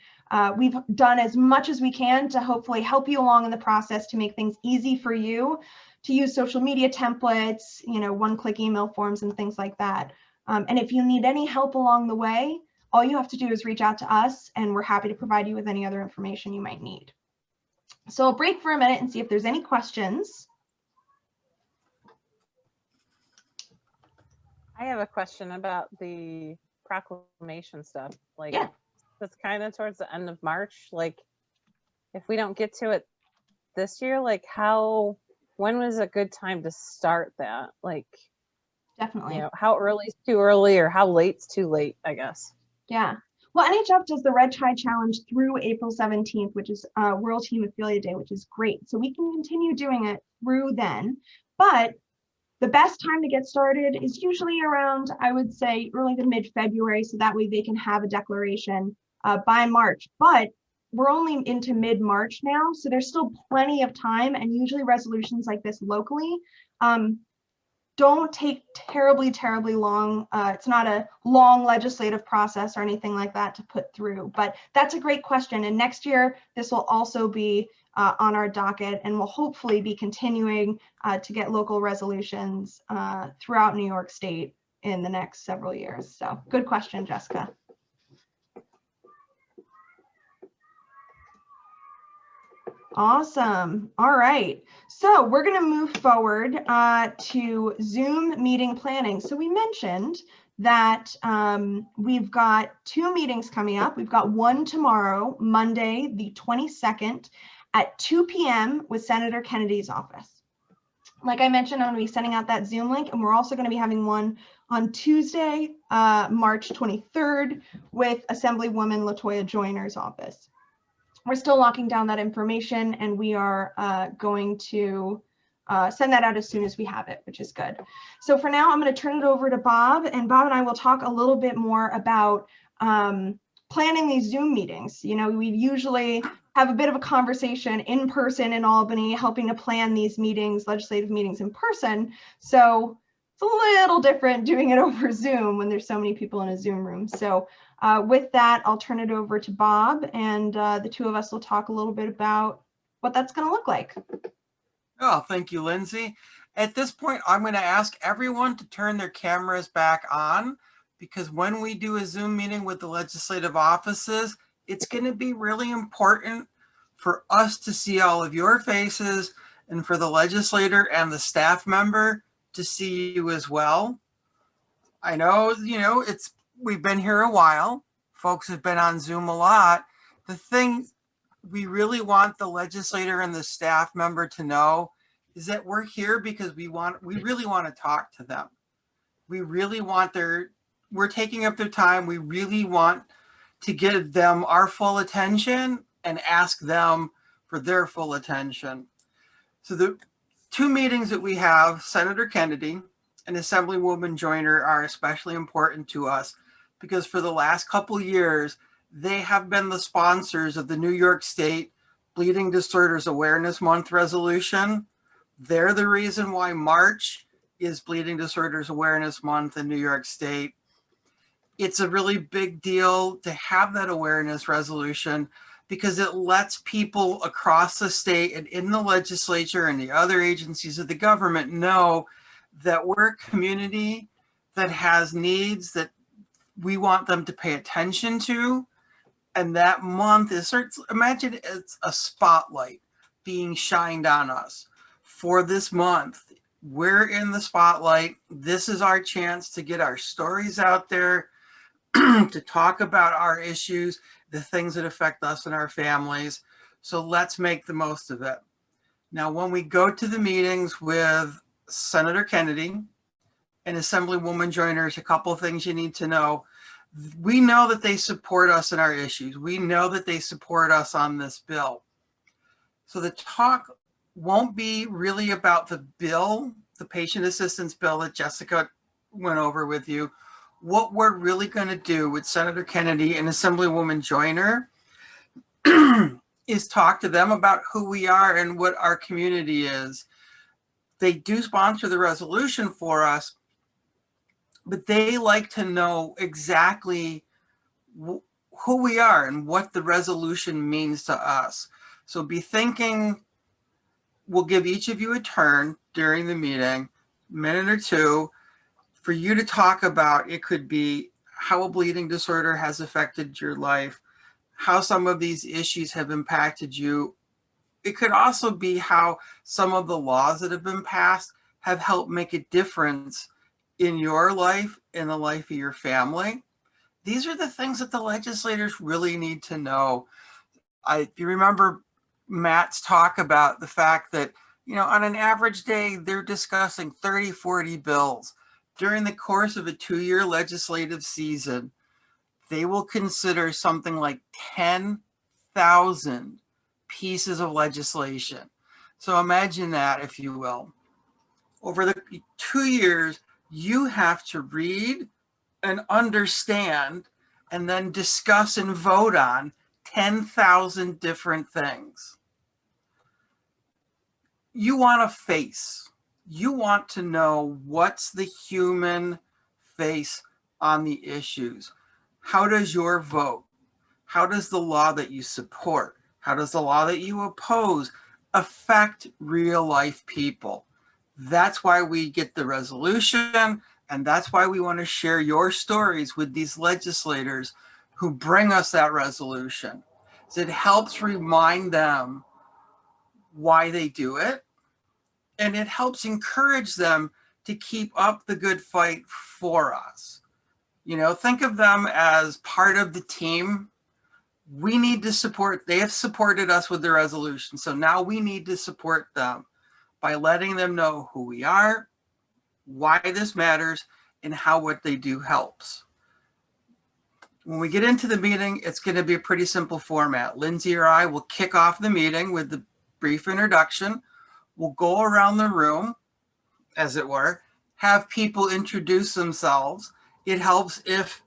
Speaker 1: we've done as much as we can to hopefully help you along in the process to make things easy for you to use social media templates, you know, one-click email forms and things like that. And if you need any help along the way, all you have to do is reach out to us, and we're happy to provide you with any other information you might need. So I'll break for a minute and see if there's any questions.
Speaker 4: I have a question about the proclamation stuff. Like,
Speaker 1: yeah,
Speaker 4: that's kind of towards the end of March. Like, if we don't get to it this year, like when was a good time to start that? Like,
Speaker 1: definitely.
Speaker 4: You know, how early is too early, or how late's too late, I guess.
Speaker 1: Yeah. Well, NHF does the Red Tide Challenge through April 17th, which is World Hemophilia Day, which is great. So we can continue doing it through then. But the best time to get started is usually around, I would say, early to mid-February. So that way they can have a declaration by March. But we're only into mid-March now. So there's still plenty of time. And usually resolutions like this locally don't take terribly long. It's not a long legislative process or anything like that to put through, but that's a great question. And next year, this will also be on our docket, and we'll hopefully be continuing to get local resolutions throughout New York State in the next several years. So good question, Jessica. Awesome. All right. So we're going to move forward to Zoom meeting planning. So we mentioned that we've got 2 meetings coming up. We've got one tomorrow, Monday, the 22nd at 2 p.m. with Senator Kennedy's office. Like I mentioned, I'm going to be sending out that Zoom link, and we're also going to be having one on Tuesday, March 23rd with Assemblywoman Latoya Joyner's office. We're still locking down that information, and we are going to send that out as soon as we have it, which is good. So for now, I'm going to turn it over to Bob, and Bob and I will talk a little bit more about planning these Zoom meetings. You know, we usually have a bit of a conversation in person in Albany, helping to plan these meetings, legislative meetings in person. So it's a little different doing it over Zoom when there's so many people in a Zoom room. So with that, I'll turn it over to Bob, and the 2 of us will talk a little bit about what that's going to look like.
Speaker 8: Oh, thank you, Lindsay. At this point, I'm going to ask everyone to turn their cameras back on, because when we do a Zoom meeting with the legislative offices, it's going to be really important for us to see all of your faces, and for the legislator and the staff member to see you as well. I know, you know, we've been here a while. folks have been on Zoom a lot. The thing we really want the legislator and the staff member to know is that we're here because we really want to talk to them. We really want we're taking up their time. We really want to give them our full attention and ask them for their full attention. So the two meetings that we have, Senator Kennedy and Assemblywoman Joyner, are especially important to us because for the last couple of years, they have been the sponsors of the New York State Bleeding Disorders Awareness Month resolution. They're the reason why March is Bleeding Disorders Awareness Month in New York State. It's a really big deal to have that awareness resolution because it lets people across the state and in the legislature and the other agencies of the government know that we're a community that has needs that we want them to pay attention to. And that month is, imagine it's a spotlight being shined on us. For this month, we're in the spotlight. This is our chance to get our stories out there, to talk about our issues, the things that affect us and our families. So let's make the most of it. Now, when we go to the meetings with Senator Kennedy and Assemblywoman Joyner, there's a couple of things you need to know. We know that they support us in our issues. We know that they support us on this bill. So the talk won't be really about the bill, the patient assistance bill that Jessica went over with you. What we're really going to do with Senator Kennedy and Assemblywoman Joyner is talk to them about who we are and what our community is. They do sponsor the resolution for us, but they like to know exactly who we are and what the resolution means to us. So be thinking, we'll give each of you a turn during the meeting, a minute or two, for you to talk about. It could be how a bleeding disorder has affected your life, how some of these issues have impacted you. It could also be how some of the laws that have been passed have helped make a difference in your life, in the life of your family. These are the things that the legislators really need to know. If you remember Matt's talk about the fact that, on an average day, they're discussing 30, 40 bills. During the course of a 2-year legislative season, they will consider something like 10,000 pieces of legislation. So imagine that, if you will. Over the 2 years, you have to read and understand and then discuss and vote on 10,000 different things. You want a face. You want to know what's the human face on the issues. How does your vote, how does the law that you support, how does the law that you oppose affect real life people? That's why we get the resolution, and that's why we want to share your stories with these legislators who bring us that resolution. So it helps remind them why they do it, and it helps encourage them to keep up the good fight for us. Think of them as part of the team. We need to support, they have supported us with the resolution. So now we need to support them by letting them know who we are, why this matters, and how what they do helps. When we get into the meeting, it's going to be a pretty simple format. Lindsay or I will kick off the meeting with the brief introduction. We'll go around the room, as it were, have people introduce themselves. It helps if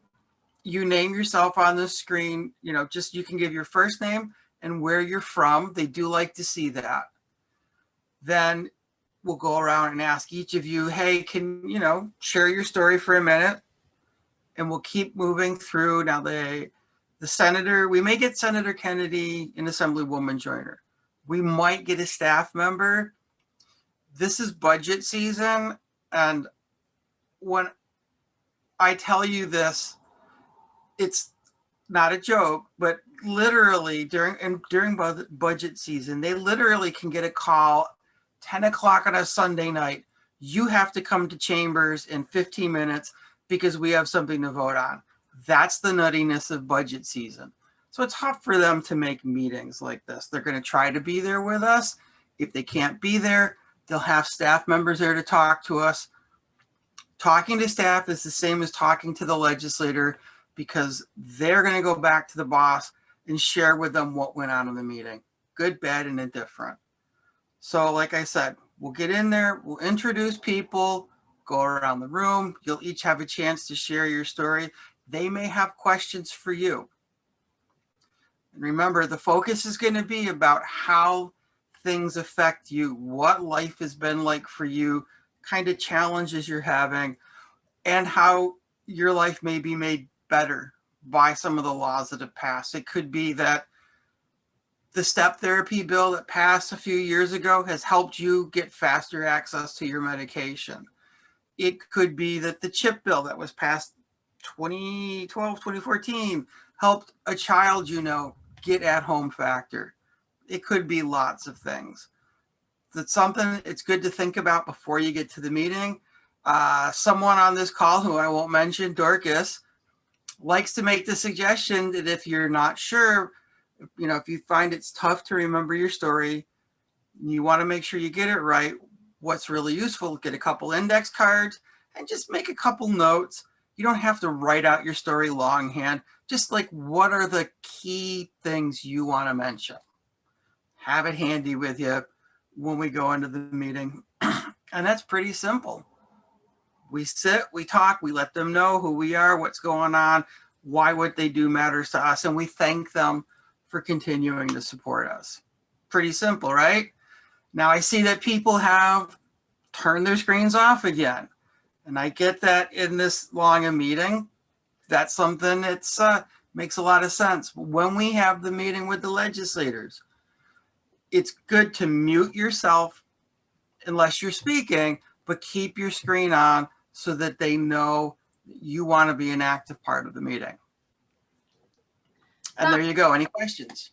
Speaker 8: you name yourself on the screen, just you can give your first name and where you're from. They do like to see that. Then we'll go around and ask each of you, hey, can share your story for a minute? And we'll keep moving through. Now the senator, we may get Senator Kennedy and Assemblywoman Joyner. We might get a staff member. This is budget season, and when I tell you this, it's not a joke, but literally during budget season, they literally can get a call 10 o'clock on a Sunday night. You have to come to chambers in 15 minutes because we have something to vote on. That's the nuttiness of budget season. So it's tough for them to make meetings like this. They're going to try to be there with us. If they can't be there, they'll have staff members there to talk to us. Talking to staff is the same as talking to the legislator, because they're going to go back to the boss and share with them what went on in the meeting, good, bad, and indifferent. So like I said, we'll get in there, we'll introduce people, go around the room. You'll each have a chance to share your story. They may have questions for you. And remember, the focus is going to be about how things affect you, what life has been like for you, kind of challenges you're having, and how your life may be made better by some of the laws that have passed. It could be that the step therapy bill that passed a few years ago has helped you get faster access to your medication. It could be that the CHIP bill that was passed 2012, 2014 helped a child you know get at-home factor. It could be lots of things. That's something it's good to think about before you get to the meeting. Someone on this call, who I won't mention, Dorcas, likes to make the suggestion that if you're not sure, you know, if you find it's tough to remember your story, you want to make sure you get it right, what's really useful, get a couple index cards and just make a couple notes. You don't have to write out your story longhand. Just like, what are the key things you want to mention? Have it handy with you when we go into the meeting. And that's pretty simple. We sit, we talk, we let them know who we are, what's going on, why what they do matters to us, and we thank them for continuing to support us. Pretty simple, right? Now I see that people have turned their screens off again. And I get that in this long a meeting, that's something that's makes a lot of sense. When we have the meeting with the legislators, it's good to mute yourself unless you're speaking, but keep your screen on so that they know you want to be an active part of the meeting. And there you go. Any questions?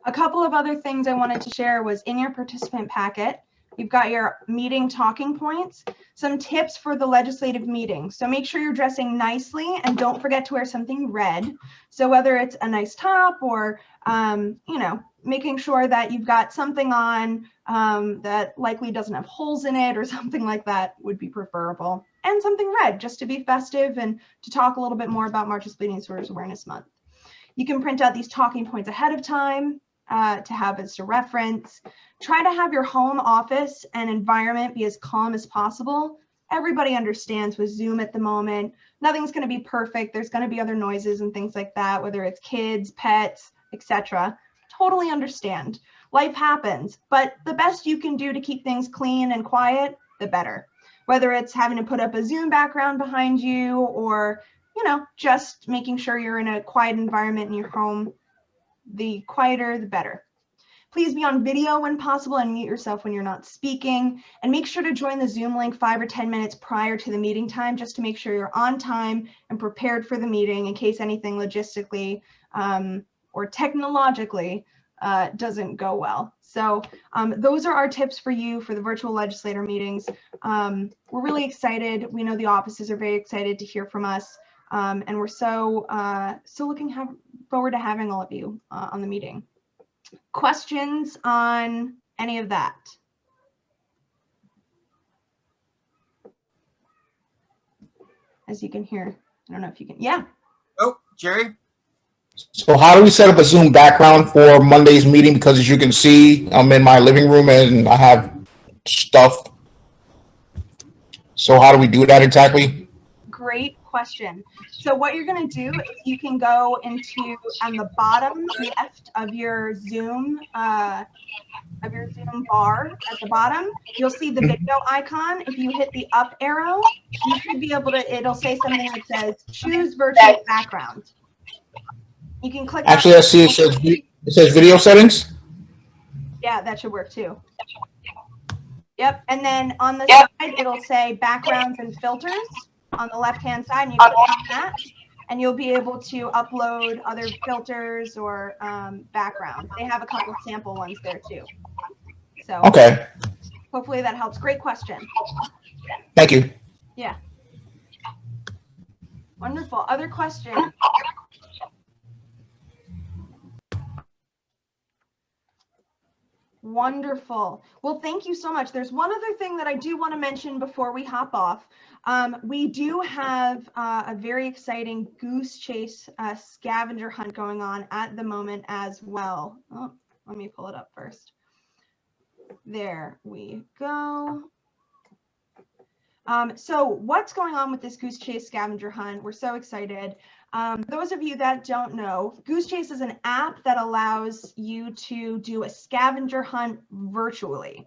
Speaker 1: A couple of other things I wanted to share was in your participant packet, you've got your meeting talking points, some tips for the legislative meeting. So make sure you're dressing nicely and don't forget to wear something red. So whether it's a nice top or, you know, making sure that you've got something on that likely doesn't have holes in it or something like that would be preferable. And something red just to be festive and to talk a little bit more about March's Bleeding Disorders Awareness Month. You can print out these talking points ahead of time to have as a reference. Try to have your home office and environment be as calm as possible. Everybody understands with Zoom at the moment, nothing's going to be perfect. There's going to be other noises and things like that, whether it's kids, pets, etc. Totally understand. Life happens, but the best you can do to keep things clean and quiet, the better. Whether it's having to put up a Zoom background behind you or, you know, just making sure you're in a quiet environment in your home, the quieter, the better. Please be on video when possible and mute yourself when you're not speaking, and make sure to join the Zoom link 5 or 10 minutes prior to the meeting time, just to make sure you're on time and prepared for the meeting in case anything logistically or technologically doesn't go well. So those are our tips for you for the virtual legislator meetings. We're really excited. We know the offices are very excited to hear from us. And we're so looking forward to having all of you on the meeting. Questions on any of that? As you can hear, I don't know if you can, yeah.
Speaker 8: Oh, Jerry?
Speaker 6: So how do we set up a Zoom background for Monday's meeting? Because as you can see, I'm in my living room and I have stuff. So how do we do that exactly?
Speaker 1: Great question. So what you're going to do is you can go into on the bottom left of your Zoom bar at the bottom, you'll see the video icon. If you hit the up arrow, you should be able to, it'll say something that says choose virtual background. You can click.
Speaker 6: Actually, I see it says video settings.
Speaker 1: Yeah, that should work too. Yep. And then on the side, it'll say backgrounds and filters on the left-hand side, and you click on that, and you'll be able to upload other filters or backgrounds. They have a couple of sample ones there too. So
Speaker 6: okay.
Speaker 1: Hopefully that helps. Great question.
Speaker 6: Thank you.
Speaker 1: Yeah. Wonderful. Other questions? Wonderful. Well, thank you so much. There's one other thing that I do want to mention before we hop off. We do have a very exciting GooseChase scavenger hunt going on at the moment as well. Oh, let me pull it up first. There we go. So what's going on with this GooseChase scavenger hunt? We're so excited. Those of you that don't know, GooseChase is an app that allows you to do a scavenger hunt virtually.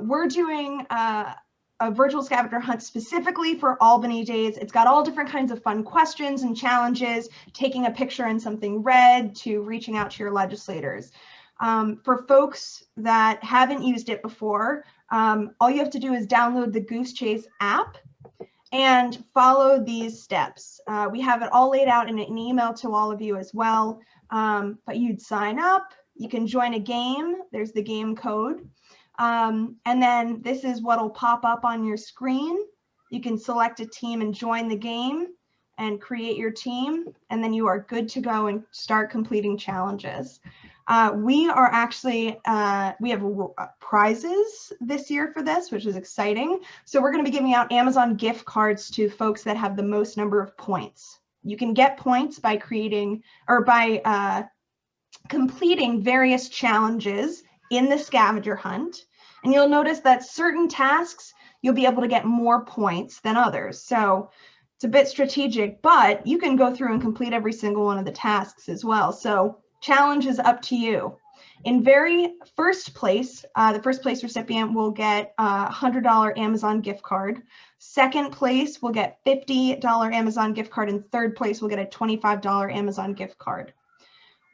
Speaker 1: We're doing a virtual scavenger hunt specifically for Albany Days. It's got all different kinds of fun questions and challenges, taking a picture in something red to reaching out to your legislators. For folks that haven't used it before, all you have to do is download the GooseChase app and follow these steps. We have it all laid out in an email to all of you as well, but you'd sign up, you can join a game, there's the game code, and then this is what'll pop up on your screen. You can select a team and join the game and create your team, and then you are good to go and start completing challenges. We are actually, we have prizes this year for this, which is exciting. So we're going to be giving out Amazon gift cards to folks that have the most number of points. You can get points by creating or by completing various challenges in the scavenger hunt. And you'll notice that certain tasks, you'll be able to get more points than others. So it's a bit strategic, but you can go through and complete every single one of the tasks as well. So challenge is up to you. In very first place, the first place recipient will get a $100 Amazon gift card. Second place will get $50 Amazon gift card, and third place will get a $25 Amazon gift card.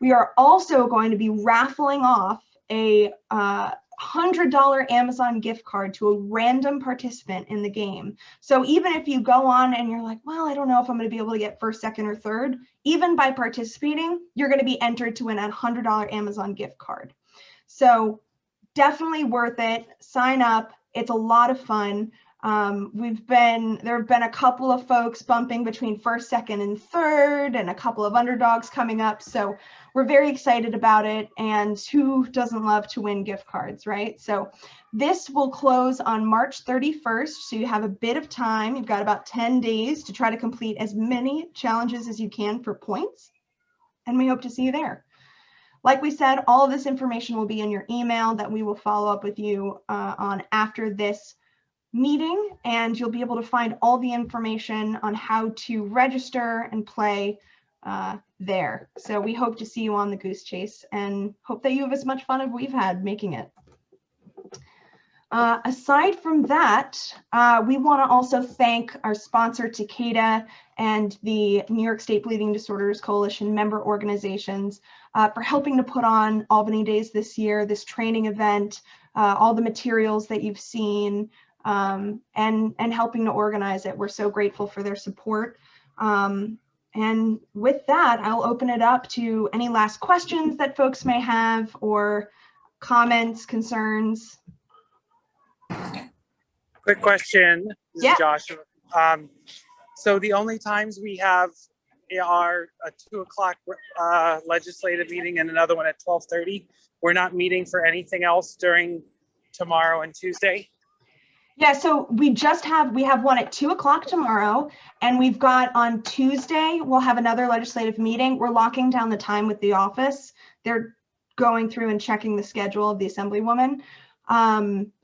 Speaker 1: We are also going to be raffling off a $100 Amazon gift card to a random participant in the game. So even if you go on and you're like, well, I don't know if I'm going to be able to get first, second, or third, even by participating, you're going to be entered to win a $100 Amazon gift card. So definitely worth it. Sign up. It's a lot of fun. There have been a couple of folks bumping between first, second, and third, and a couple of underdogs coming up. So we're very excited about it. And who doesn't love to win gift cards, right? So this will close on March 31st. So you have a bit of time. You've got about 10 days to try to complete as many challenges as you can for points. And we hope to see you there. Like we said, all of this information will be in your email that we will follow up with you on after this meeting, and you'll be able to find all the information on how to register and play there. So we hope to see you on the GooseChase and hope that you have as much fun as we've had making it. Aside from that, we want to also thank our sponsor, Takeda, and the New York State Bleeding Disorders Coalition member organizations for helping to put on Albany Days this year, this training event, all the materials that you've seen, and helping to organize it. We're so grateful for their support. And with that, I'll open it up to any last questions that folks may have, or comments, concerns.
Speaker 9: Quick question. This
Speaker 1: Yeah.
Speaker 9: is Joshua. So the only times we have are a 2 o'clock legislative meeting and another one at 12:30. We're not meeting for anything else during tomorrow and Tuesday.
Speaker 1: Yeah, so we have one at 2 o'clock tomorrow, and we've got on Tuesday, we'll have another legislative meeting. We're locking down the time with the office. They're going through and checking the schedule of the Assemblywoman.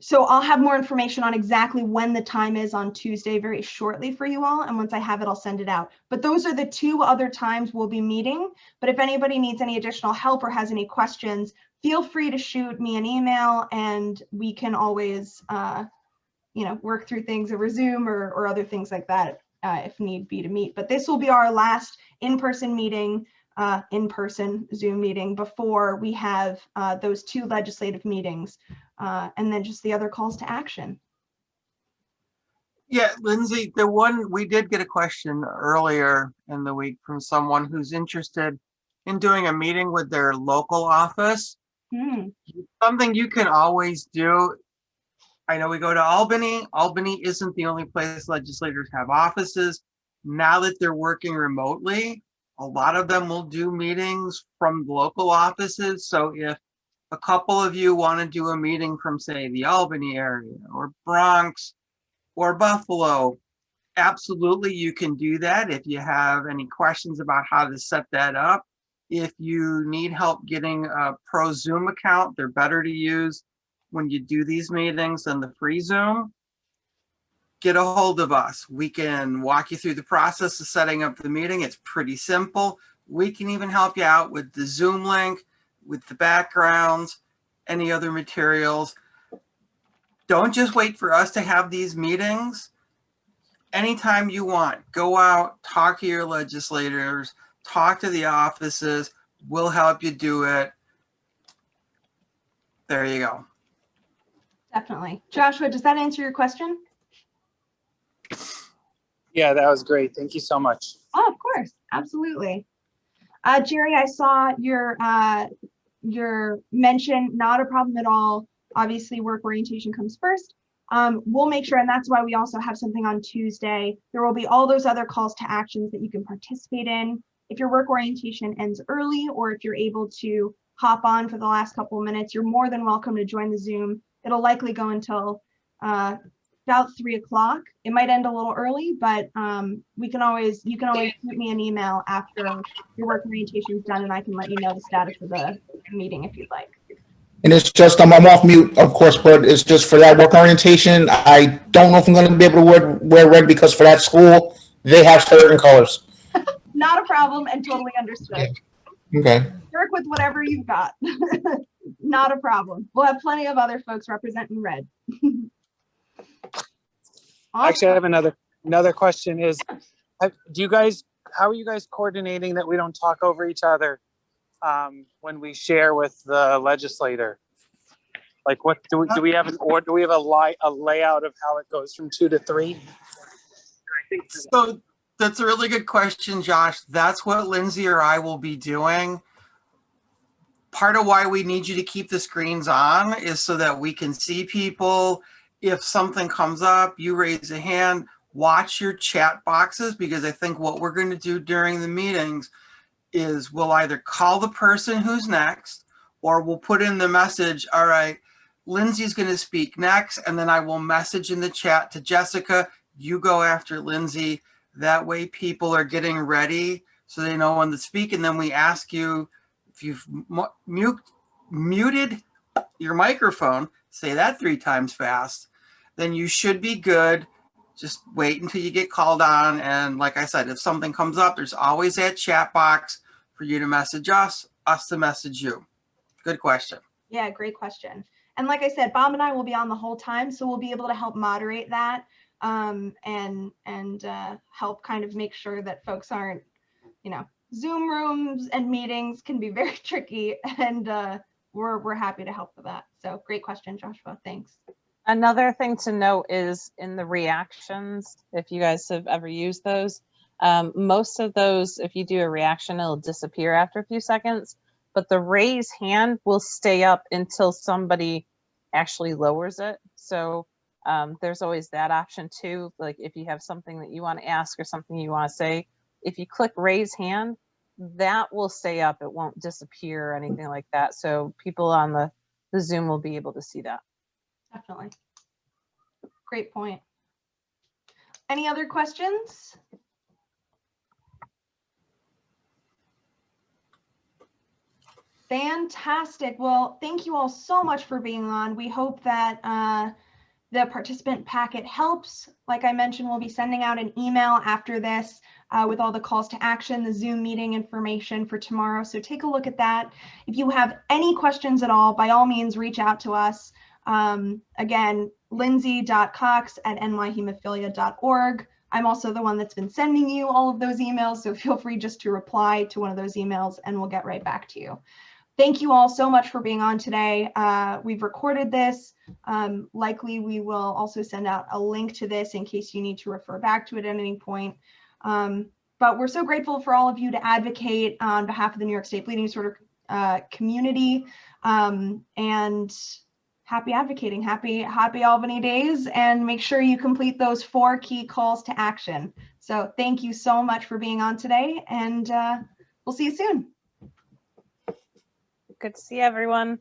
Speaker 1: So I'll have more information on exactly when the time is on Tuesday very shortly for you all. And once I have it, I'll send it out. But those are the 2 other times we'll be meeting. But if anybody needs any additional help or has any questions, feel free to shoot me an email, and we can always, work through things over Zoom or other things like that if need be to meet. But this will be our last in-person meeting, in-person Zoom meeting before we have those 2 legislative meetings, and then just the other calls to action.
Speaker 8: Yeah, Lindsay, we did get a question earlier in the week from someone who's interested in doing a meeting with their local office. Something you can always do. I know we go to Albany. Albany isn't the only place legislators have offices. now that they're working remotely, a lot of them will do meetings from local offices. So if a couple of you want to do a meeting from, say, the Albany area or Bronx or Buffalo, absolutely you can do that. If you have any questions about how to set that up, if you need help getting a pro Zoom account, they're better to use when you do these meetings than the free Zoom. Get a hold of us. We can walk you through the process of setting up the meeting. It's pretty simple. We can even help you out with the Zoom link, with the backgrounds, any other materials. Don't just wait for us to have these meetings. Anytime you want, go out, talk to your legislators, talk to the offices. We'll help you do it. There you go.
Speaker 1: Definitely. Joshua, does that answer your question?
Speaker 9: Yeah, that was great. Thank you so much.
Speaker 1: Oh, of course. Absolutely. Jerry, I saw your mention, not a problem at all. Obviously, work orientation comes first. We'll make sure, and that's why we also have something on Tuesday. There will be all those other calls to actions that you can participate in. If your work orientation ends early, or if you're able to hop on for the last couple of minutes, you're more than welcome to join the Zoom. It'll likely go until about 3 o'clock. It might end a little early, but you can always shoot me an email after your work orientation is done, and I can let you know the status of the meeting if you'd like.
Speaker 6: And it's just, I'm off mute, of course, but it's just for that work orientation. I don't know if I'm going to be able to wear red, because for that school, they have certain colors.
Speaker 1: Not a problem, and totally understood.
Speaker 6: Okay.
Speaker 1: Work with whatever you've got. Not a problem. We'll have plenty of other folks representing red.
Speaker 9: Actually, I have another question is, how are you guys coordinating that we don't talk over each other when we share with the legislator? Like, what do we have do we have a layout of how it goes from 2 to 3?
Speaker 8: So that's a really good question, Josh. That's what Lindsay or I will be doing. Part of why we need you to keep the screens on is so that we can see people. If something comes up, you raise a hand, watch your chat boxes, because I think what we're going to do during the meetings is we'll either call the person who's next, or we'll put in the message, all right, Lindsay's going to speak next, and then I will message in the chat to Jessica, you go after Lindsay. That way people are getting ready so they know when to speak, and then we ask you, if you've muted your microphone, say that 3 times fast, then you should be good. Just wait until you get called on. And like I said, if something comes up, there's always that chat box for you to message us to message you. Good question.
Speaker 1: Yeah, great question. And like I said, Bob and I will be on the whole time, so we'll be able to help moderate that and help kind of make sure that folks aren't, Zoom rooms and meetings can be very tricky, and we're happy to help with that. So great question, Joshua. Thanks.
Speaker 4: Another thing to note is in the reactions, if you guys have ever used those, most of those, if you do a reaction, it'll disappear after a few seconds, but the raise hand will stay up until somebody actually lowers it. So there's always that option too. Like if you have something that you want to ask or something you want to say, if you click raise hand, that will stay up. It won't disappear or anything like that. So people on the Zoom will be able to see that.
Speaker 1: Definitely. Great point. Any other questions? Fantastic. Well, thank you all so much for being on. We hope that the participant packet helps. Like I mentioned, we'll be sending out an email after this with all the calls to action, the Zoom meeting information for tomorrow. So take a look at that. If you have any questions at all, by all means, reach out to us. Again, lindsay.cox@nyhemophilia.org. I'm also the one that's been sending you all of those emails, so feel free just to reply to one of those emails and we'll get right back to you. Thank you all so much for being on today. We've recorded this. Likely we will also send out a link to this in case you need to refer back to it at any point. But we're so grateful for all of you to advocate on behalf of the New York State Bleeding Disorder community and happy advocating, happy Albany Days, and make sure you complete those 4 key calls to action. So thank you so much for being on today, and we'll see you soon.
Speaker 4: Good to see everyone.